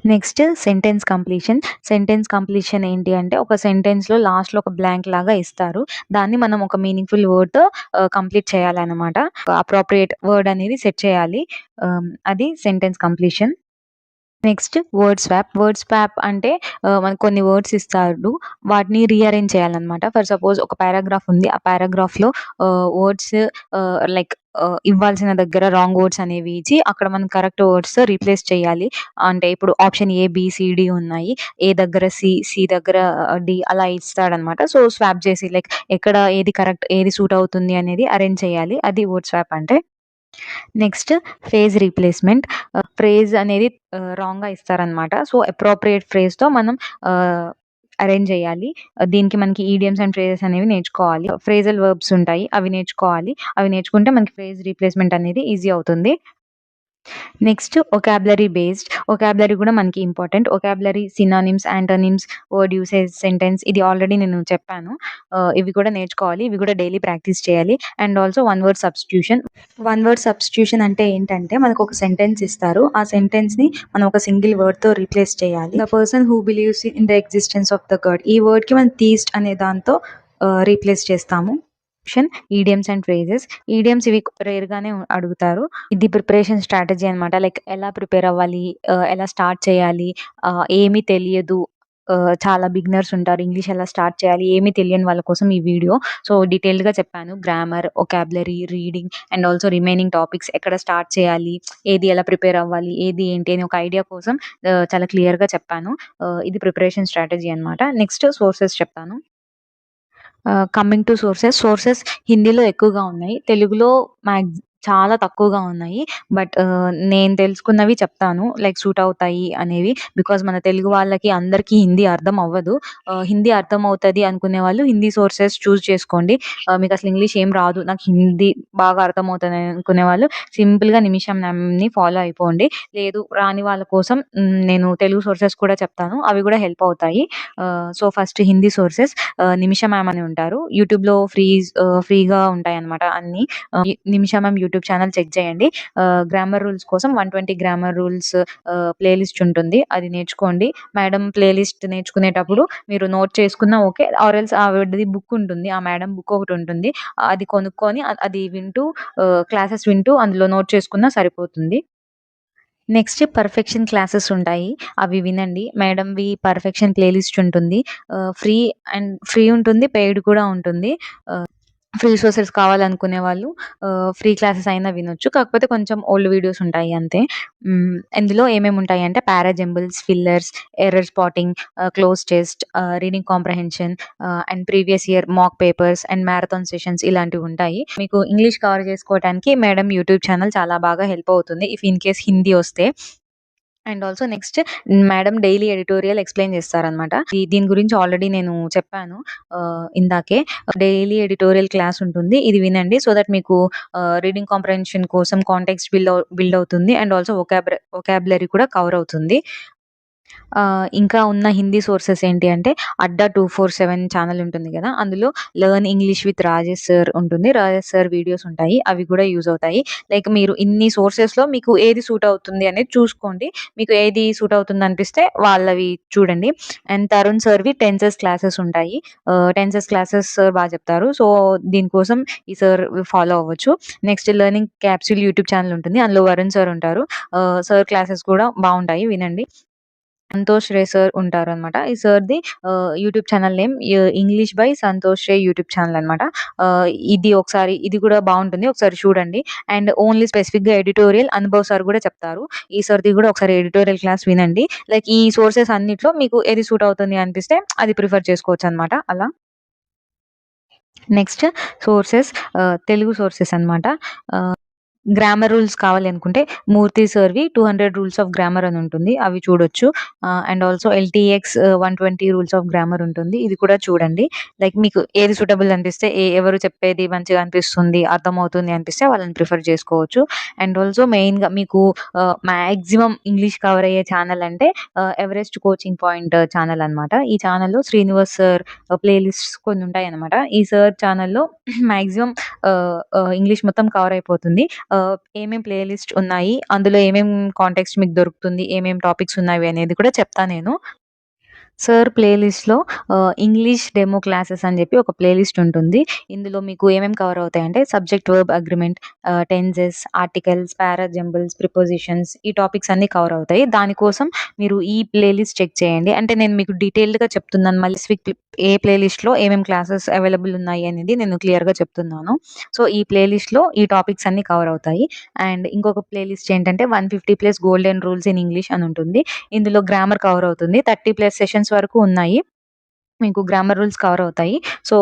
Speaker 1: Next sentence completion. Sentence completion ఏంటి అంటే ఒక సెంటెన్స్‌లో లాస్ట్‌లో ఒక బ్లాంక్ లాగా ఇస్తారు. దాన్ని మనం ఒక మీనింగ్‌ఫుల్ వర్డ్‌తో కంప్లీట్ చేయాలనమాట. అప్రోప్రియేట్ వర్డ్ అనేది సెట్ చేయాలి. అది sentence completion. Next word swap. Word swap అంటే మనకు కొన్ని వర్డ్స్ ఇస్తాడు. వాటిని రీఅరేంజ్ చేయాలనమాట. ఫర్ సపోజ్ ఒక పారాగ్రాఫ్ ఉంది. ఆ పారాగ్రాఫ్‌లో వర్డ్స్ లైక్ ఇవ్వాల్సిన దగ్గర రాంగ్ వర్డ్స్ అనేవి ఇచ్చి, అక్కడ మనం కరెక్ట్ వర్డ్స్‌తో రీప్లేస్ చేయాలి. అంటే ఇప్పుడు option A, B, C, D ఉన్నాయి. ఏ దగ్గర సి, సి దగ్గర డి అలా ఇస్తాడనమాట. సో, స్వాప్ చేసి లైక్ ఎక్కడ ఏది కరెక్ట్, ఏది సూట్ అవుతుంది అనేది అరేంజ్ చేయాలి. అది వర్డ్ స్వాప్ అంటే. Next phrase replacement. ఫ్రేజ్ అనేది రాంగ్‌గా ఇస్తారనమాట. సో, అప్రోప్రియేట్ ఫ్రేజ్‌తో మనం అరేంజ్ చేయాలి. దీనికి మనకి ఈడియమ్స్ అండ్ ఫ్రేజెస్ అనేవి నేర్చుకోవాలి. ఫ్రేజల్ వర్బ్స్ ఉంటాయి. అవి నేర్చుకోవాలి. అవి నేర్చుకుంటే మనకి ఫ్రేజ్ రీప్లేస్‌మెంట్ అనేది ఈజీ అవుతుంది. Next vocabulary based. వొకాబులరీ కూడా మనకి important. Vocabulary synonyms, antonyms, word usage, sentence ఇది ఆల్రెడీ నేను చెప్పాను. ఇవి కూడా నేర్చుకోవాలి. ఇవి కూడా డైలీ ప్రాక్టీస్ చేయాలి. And also one word substitution. One word substitution అంటే ఏంటంటే మనకు ఒక సెంటెన్స్ ఇస్తారు. ఆ సెంటెన్స్‌ని మనం ఒక సింగిల్ వర్డ్‌తో రీప్లేస్ చేయాలి. The person who believes in the existence of the God. ఈ వర్డ్‌కి మనం థీస్ట్ అనే దాంతో రీప్లేస్ చేస్తాము. Idioms and phrases. ఈడియమ్స్ ఇవి రేర్‌గానే అడుగుతారు. ఇది ప్రిపరేషన్ స్ట్రాటజీ అనమాట. లైక్ ఎలా ప్రిపేర్ అవ్వాలి? ఎలా స్టార్ట్ చేయాలి? ఏమీ తెలియదు. చాలా బిగినర్స్ ఉంటారు. ఇంగ్లీష్ ఎలా స్టార్ట్ చేయాలి? ఏమీ తెలియని వాళ్ళ కోసం ఈ వీడియో. సో, డీటెయిల్డ్‌గా చెప్పాను. Grammar, vocabulary, reading and also remaining topics ఎక్కడ స్టార్ట్ చేయాలి? ఏది ఎలా ప్రిపేర్ అవ్వాలి? ఏది ఏంటి అని ఒక ఐడియా కోసం చాలా క్లియర్‌గా చెప్పాను. ఇది ప్రిపరేషన్ స్ట్రాటజీ అనమాట. నెక్స్ట్ సోర్సెస్ చెప్తాను. Coming to sources. సోర్సెస్ హిందీలో ఎక్కువగా ఉన్నాయి. తెలుగులో చాలా తక్కువగా ఉన్నాయి. బట్ నేను తెలుసుకున్నవి చెప్తాను. లైక్ సూట్ అవుతాయి అనేవి. బికాజ్ మన తెలుగు వాళ్ళకి అందరికీ హిందీ అర్థం అవ్వదు. హిందీ అర్థమవుతది అనుకునే వాళ్ళు హిందీ సోర్సెస్ చూజ్ చేసుకోండి. మీకసలు ఇంగ్లీష్ ఏం రాదు. నాకు హిందీ బాగా అర్థమవుతది అనుకునే వాళ్ళు సింపుల్‌గా నిమిషం మ్యామ్‌ని ఫాలో అయిపోండి. లేదు రాని వాళ్ళ కోసం నేను తెలుగు సోర్సెస్ కూడా చెప్తాను. అవి కూడా హెల్ప్ అవుతాయి. సో, ఫస్ట్ హిందీ సోర్సెస్ నిమిష మ్యామ్ అని ఉంటారు. యూట్యూబ్‌లో ఫ్రీగా ఉంటాయన్నమాట అన్నీ. నిమిష మ్యామ్ యూట్యూబ్ ఛానల్ చెక్ చేయండి. గ్రామర్ రూల్స్ కోసం 120 గ్రామర్ రూల్స్ ప్లేలిస్ట్ ఉంటుంది. అది నేర్చుకోండి. మేడం ప్లేలిస్ట్ నేర్చుకునేటప్పుడు మీరు నోట్ చేసుకున్నా ఓకే. ఆర్ ఎల్స్ ఆవిడది బుక్ ఉంటుంది. ఆ మేడం బుక్ ఒకటుంటుంది. అది కొనుక్కొని అది వింటూ క్లాసెస్ వింటూ అందులో నోట్ చేసుకున్నా సరిపోతుంది. నెక్స్ట్ పర్ఫెక్షన్ క్లాసెస్ ఉంటాయి. అవి వినండి. మేడంవి పర్ఫెక్షన్ ప్లేలిస్ట్ ఉంటుంది. ఫ్రీ ఉంటుంది. పెయిడ్ కూడా ఉంటుంది. ఫ్రీ సోర్సెస్ కావాలనుకునే వాళ్ళు ఫ్రీ క్లాసెస్ అయినా వినొచ్చు. కాకపోతే కొంచెం ఓల్డ్ వీడియోస్ ఉంటాయి అంతే. ఇందులో ఏమేమి ఉంటాయంటే parajumbles, fillers, error spotting, cloze test, reading comprehension and previous year mock papers and marathon sessions ఇలాంటివి ఉంటాయి. మీకు ఇంగ్లీష్ కవర్ చేసుకోవడానికి మేడం యూట్యూబ్ ఛానల్ చాలా బాగా హెల్ప్ అవుతుంది. ఇఫ్ ఇన్ కేస్ హిందీ వస్తే. And also next madam daily editorial explain చేస్తారనమాట. దీని గురించి ఆల్రెడీ నేను చెప్పాను ఇందాకే. డైలీ ఎడిటోరియల్ క్లాస్ ఉంటుంది. ఇది వినండి. సో దట్ మీకు రీడింగ్ కాంప్రహెన్షన్ కోసం కాంటెక్స్ట్ బిల్డ్ అవుతుంది. అండ్ ఆల్సో వొకాబులరీ కూడా కవర్ అవుతుంది. ఇంకా ఉన్న హిందీ సోర్సెస్ ఏంటి అంటే 'అడ్డా 247' ఛానల్ ఉంటుంది గదా! అందులో 'learn English with Rajesh sir' ఉంటుంది. రాజేష్ సార్ వీడియోస్ ఉంటాయి. అవి కూడా యూజ్ అవుతాయి. లైక్ మీరు ఇన్ని సోర్సెస్‌లో మీకు ఏది సూట్ అవుతుంది అనేది చూసుకోండి. మీకు ఏది సూట్ అవుతుంది అనిపిస్తే వాళ్ళవి చూడండి. అండ్ తరుణ్ సార్‌వి టెన్సెస్ క్లాసెస్ ఉంటాయి. టెన్సెస్ క్లాసెస్ సార్ చెప్తారు. సో, దీనికోసం ఈ సార్ ఫాలో అవ్వచ్చు. Next learning capsule YouTube channel ఉంటుంది. అందులో వరుణ్ సార్ ఉంటారు. సార్ క్లాసెస్ కూడా బావుంటాయి వినండి. సంతోష్ రే సార్ ఉంటారనమాట. ఈ సార్‌ది YouTube channel name English by Santosh Ray YouTube channel అనమాట. ఇది కూడా బావుంటుంది. ఒకసారి చూడండి. అండ్ ఓన్లీ స్పెసిఫిక్‌గా ఎడిటోరియల్ అనుభవ్ సార్ కూడా చెప్తారు. ఈ సార్‌ది కూడా ఒకసారి ఎడిటోరియల్ క్లాస్ వినండి. లైక్ ఈ సోర్సెస్ అన్నిట్లో మీకు ఏది సూట్ అవుతుంది అనిపిస్తే అది ప్రిఫర్ చేసుకోవచ్చనమాట అలా. నెక్స్ట్ సోర్సెస్ తెలుగు సోర్సెస్ అనమాట. గ్రామర్ రూల్స్ కావాలి అనుకుంటే 'మూర్తి సార్‌వి 200 రూల్స్ ఆఫ్ గ్రామర్' అని ఉంటుంది. అవి చూడొచ్చు. And also 'LTX 120 rules of grammar' ఉంటుంది. ఇది కూడా చూడండి. లైక్ మీకు ఏది సూటబుల్ అనిపిస్తే ఎవరు చెప్పేది మంచిగా అనిపిస్తుంది, అర్థమవుతుంది అనిపిస్తే వాళ్ళని ప్రిఫర్ చేసుకోవచ్చు. అండ్ ఆల్సో మెయిన్‌గా మీకు మాక్సిమం ఇంగ్లీష్ కవర్ అయ్యే ఛానల్ అంటే 'ఎవరెస్ట్ కోచింగ్ పాయింట్' ఛానల్ అనమాట. ఈ ఛానల్‌లో శ్రీనివాస్ సార్ ప్లే లిస్ట్స్ కొన్ని ఉంటాయన్నమాట. ఈ సార్ ఛానల్‌లో మాక్సిమం ఇంగ్లీష్ మొత్తం కవర్ అయిపోతుంది. ఏమేం ప్లే లిస్ట్ ఉన్నాయి, అందులో ఏమేం కాంటెక్స్ట్ మీకు దొరుకుతుంది, ఏమేం టాపిక్స్ ఉన్నవి అనేది కూడా చెప్తా నేను. సార్ ప్లే లిస్ట్‌లో ఇంగ్లీష్ డెమో క్లాసెస్ అని చెప్పి ఒక ప్లే లిస్ట్ ఉంటుంది. ఇందులో మీకు ఏమేం కవర్ అవుతాయంటే subject verb agreement, tenses, articles, parajumbles, prepositions ఈ టాపిక్స్ అన్నీ కవర్ అవుతాయి. దానికోసం మీరు ఈ ప్లే లిస్ట్ చెక్ చేయండి. అంటే నేను మీకు డీటెయిల్డ్‌గా చెప్తున్నాను. మళ్ళీ ఏ ప్లే లిస్ట్‌లో ఏమేం క్లాసెస్ అవైలబుల్ ఉన్నాయి అనేది నేను క్లియర్‌గా చెప్తున్నాను. సో, ఈ ప్లే లిస్ట్‌లో ఈ టాపిక్స్ అన్నీ కవర్ అవుతాయి. అండ్ ఇంకొక ప్లే లిస్ట్ ఏంటంటే 150+ గోల్డెన్ రూల్స్ ఇన్ ఇంగ్లీష్ అని ఉంటుంది. ఇందులో గ్రామర్ కవర్ అవుతుంది. 30+ సెషన్స్ వరకు ఉన్నాయి. మీకు గ్రామర్ రూల్స్ కవర్ అవుతాయి. సో,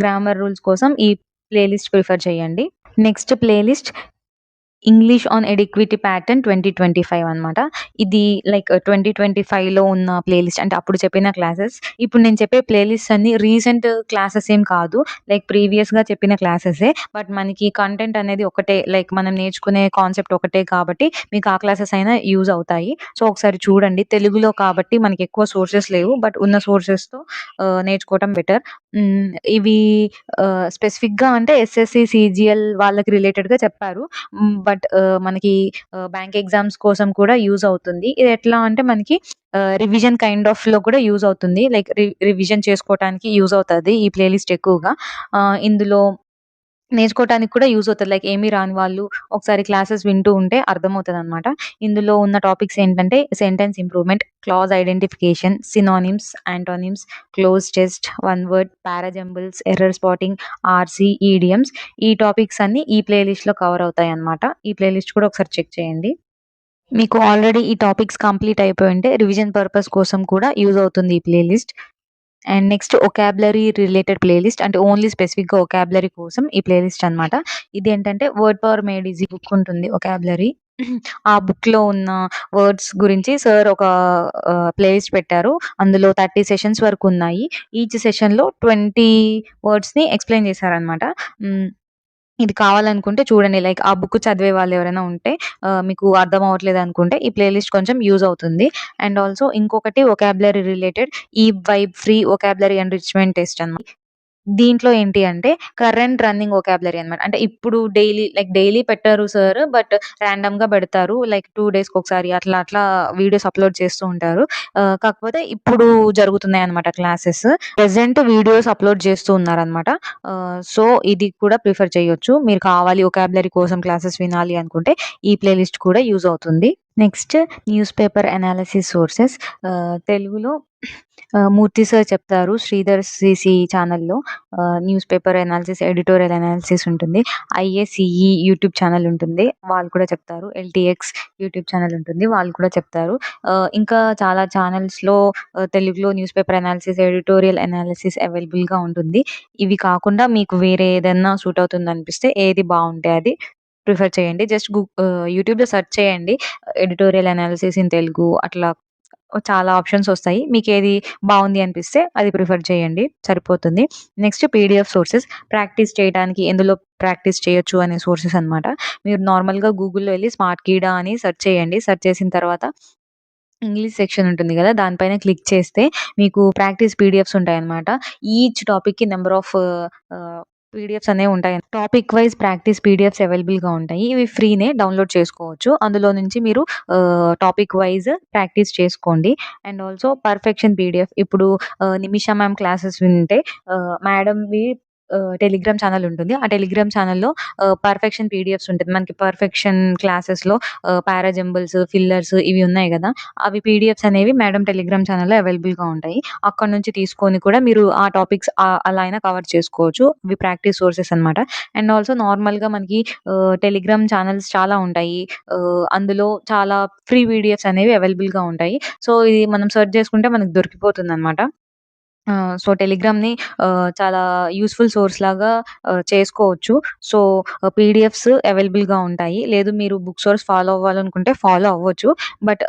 Speaker 1: గ్రామర్ రూల్స్ కోసం ఈ ప్లే లిస్ట్ ప్రిఫర్ చేయండి. Next playlist English on edequity pattern 2025 అనమాట. ఇది లైక్ 2025లో ఉన్న ప్లే లిస్ట్. అంటే అప్పుడు చెప్పిన క్లాసెస్. ఇప్పుడు నేను చెప్పే ప్లే లిస్ట్ అన్నీ రీసెంట్ క్లాసెస్ ఏం కాదు. లైక్ ప్రీవియస్‌గా చెప్పిన క్లాసెసే. బట్ మనకి కంటెంట్ అనేది ఒకటే. లైక్ మనం నేర్చుకునే కాన్సెప్ట్ ఒకటే కాబట్టి మీకు ఆ క్లాసెస్ అయినా యూజ్ అవుతాయి. సో, ఒకసారి చూడండి. తెలుగులో కాబట్టి మనకి ఎక్కువ సోర్సెస్ లేవు. బట్ ఉన్న సోర్సెస్‌తో నేర్చుకోవటం బెటర్. హ్మ్. ఇవి స్పెసిఫిక్‌గా అంటే ఎస్ఎస్‌సి, సీజీఎల్ వాళ్ళకి రిలేటెడ్‌గా చెప్పారు. బట్ మనకి బ్యాంక్ ఎగ్జామ్స్ కోసం కూడా యూజ్ అవుతుంది. ఇది ఎట్లా అంటే మనకి రివిజన్ కైండ్ ఆఫ్‌లో కూడా యూజ్ అవుతుంది. లైక్ రివిజన్ చేసుకోవటానికి యూజ్ అవుతది ఈ ప్లే లిస్ట్ ఎక్కువగా. ఇందులో నేర్చుకోవటానికి కూడా యూజ్ అవుతది. లైక్ ఏమీ రాని వాళ్ళు ఒకసారి క్లాసెస్ వింటూ ఉంటే అర్థమవుతదనమాట. ఇందులో ఉన్న టాపిక్స్ ఏంటంటే sentence improvement, clause identification, synonyms, antonyms, cloze test, one word, parajumbles, error spotting, RC, idioms ఈ టాపిక్స్ అన్నీ ఈ ప్లే లిస్ట్‌లో కవర్ అవుతాయన్నమాట. ఈ ప్లే లిస్ట్ కూడా ఒకసారి చెక్ చేయండి. మీకు ఆల్రెడీ ఈ టాపిక్స్ కంప్లీట్ అయిపోయుంటే రివిజన్ పర్పస్ కోసం కూడా యూజ్ అవుతుంది ఈ play list. And next vocabulary related play list అంటే ఓన్లీ స్పెసిఫిక్‌గా వొకాబులరీ కోసం ఈ ప్లే లిస్ట్ అనమాట. ఇదేంటంటే word power made easy book ఉంటుంది వొకాబులరీ. ఆ బుక్‌లో ఉన్న వర్డ్స్ గురించి సార్ ఒక ప్లే లిస్ట్ పెట్టారు. అందులో 30 సెషన్స్ వరకు ఉన్నాయి. ఈచ్ సెషన్‌లో 20 వర్డ్స్‌ని ఎక్స్‌ప్లెయిన్ చేశారనమాట. హ్మ్. ఇది కావాలనుకుంటే చూడండి. లైక్ ఆ బుక్ చదివే వాళ్ళు ఎవరైనా ఉంటే మీకు అర్థం అవ్వట్లేదు అనుకుంటే ఈ ప్లే లిస్ట్ కొంచెం యూజ్ అవుతుంది. అండ్ ఆల్సో ఇంకొకటి వొకాబులరీ రిలేటెడ్ ఈ vibe free vocabulary enrichment test అనమాట. దీంట్లో ఏంటి అంటే కరెంట్ రన్నింగ్ వొకాబులరీ అనమాట. అంటే ఇప్పుడు డైలీ పెట్టరు సార్. బట్ రాండమ్‌గా పెడతారు. లైక్ 2 డేస్‌కొకసారి అట్లా వీడియోస్ అప్‌లోడ్ చేస్తూ ఉంటారు. కాకపోతే ఇప్పుడు జరుగుతున్నాయన్నమాట క్లాసెస్. ప్రెజెంట్ వీడియోస్ అప్‌లోడ్ చేస్తూ ఉన్నారనమాట. సో, ఇది కూడా ప్రిఫర్ చేయొచ్చు. మీరు కావాలి వొకాబులరీ కోసం క్లాసెస్ వినాలి అనుకుంటే ఈ ప్లే లిస్ట్ కూడా యూజ్ అవుతుంది. Next news paper analysis sources తెలుగులో మూర్తి సార్ చెప్తారు. శ్రీధర్ సీసీ ఛానెల్‌లో news paper analysis, editorial analysis ఉంటుంది. ఐఏసీఈ యూట్యూబ్ ఛానెల్ ఉంటుంది. వాళ్ళు కూడా చెప్తారు. ఎల్‌టీఎక్స్ యూట్యూబ్ ఛానెల్ ఉంటుంది. వాళ్ళు కూడా చెప్తారు. ఇంకా చాలా ఛానెల్స్‌లో తెలుగులో news paper analysis, editorial analysis అవైలబుల్‌గా ఉంటుంది. ఇవి కాకుండా మీకు వేరే ఏదన్నా సూట్ అవుతుందనిపిస్తే ఏది బావుంటే అది ప్రిఫర్ చేయండి. జస్ట్ యూట్యూబ్‌లో సెర్చ్ చేయండి. ఎడిటోరియల్ అనాలిసిస్ ఇన్ తెలుగు అట్లా చాలా ఆప్షన్స్ వస్తాయి. మీకేది బావుంది అనిపిస్తే అది ప్రిఫర్ చేయండి. సరిపోతుంది. నెక్స్ట్ పీడీఎఫ్ సోర్సెస్ ప్రాక్టీస్ చేయడానికి ఎందులో ప్రాక్టీస్ చేయొచ్చు అనే సోర్సెస్ అనమాట. మీరు నార్మల్‌గా గూగుల్‌లో వెళ్లి స్మార్ట్ కీడా అని సెర్చ్ చేయండి. సెర్చ్ చేసిన తర్వాత ఇంగ్లీష్ సెక్షన్ ఉంటుంది గదా! దానిపైన క్లిక్ చేస్తే మీకు ప్రాక్టీస్ పీడీఎఫ్స్ ఉంటాయన్నమాట. ఈచ్ టాపిక్‌కి నంబర్ ఆఫ్ పీడీఎఫ్స్ అనేవి ఉంటాయి. టాపిక్ వైస్ ప్రాక్టీస్ పీడీఎఫ్స్ అవైలబుల్‌గా ఉంటాయి. ఇవి ఫ్రీనే డౌన్‌లోడ్ చేసుకోవచ్చు. అందులో నుంచి మీరు టాపిక్ వైస్ ప్రాక్టీస్ చేసుకోండి. అండ్ ఆల్సో పర్ఫెక్షన్ పీడీఎఫ్ ఇప్పుడు నిమిష మ్యామ్ క్లాసెస్ వింటే మేడమ్‌వి టెలిగ్రామ్ ఛానెల్ ఉంటుంది. ఆ టెలిగ్రామ్ ఛానెల్‌లో పర్ఫెక్షన్ పీడీఎఫ్స్ ఉంటది. మనకి పర్ఫెక్షన్ క్లాసెస్‌లో పారాజంబుల్స్, ఫిల్లర్స్ ఇవి ఉన్నాయి గదా! అవి పీడీఎఫ్స్ అనేవి మేడమ్ టెలిగ్రామ్ ఛానెల్‌లో అవైలబుల్‌గా ఉంటాయి. అక్కడి నుంచి తీసుకొని కూడా మీరు ఆ టాపిక్స్ అలా అయినా కవర్ చేసుకోవచ్చు. ఇవి ప్రాక్టీస్ సోర్సెస్ అనమాట. అండ్ ఆల్సో నార్మల్‌గా మనకి టెలిగ్రామ్ ఛానెల్స్ చాలా ఉంటాయి. అందులో చాలా ఫ్రీ పీడీఎఫ్స్ అనేవి అవైలబుల్‌గా ఉంటాయి. సో, ఇది మనం సెర్చ్ చేసుకుంటే మనకు దొరికిపోతుందనమాట. సో, టెలిగ్రామ్‌ని చాలా యూజ్‌ఫుల్ సోర్స్ లాగా చేసుకోవచ్చు. సో, పీడిఎఫ్స్ అవైలబుల్‌గా ఉంటాయి. లేదు మీరు బుక్ సోర్స్ ఫాలో అవ్వాలనుకుంటే ఫాలో అవ్వచ్చు. బట్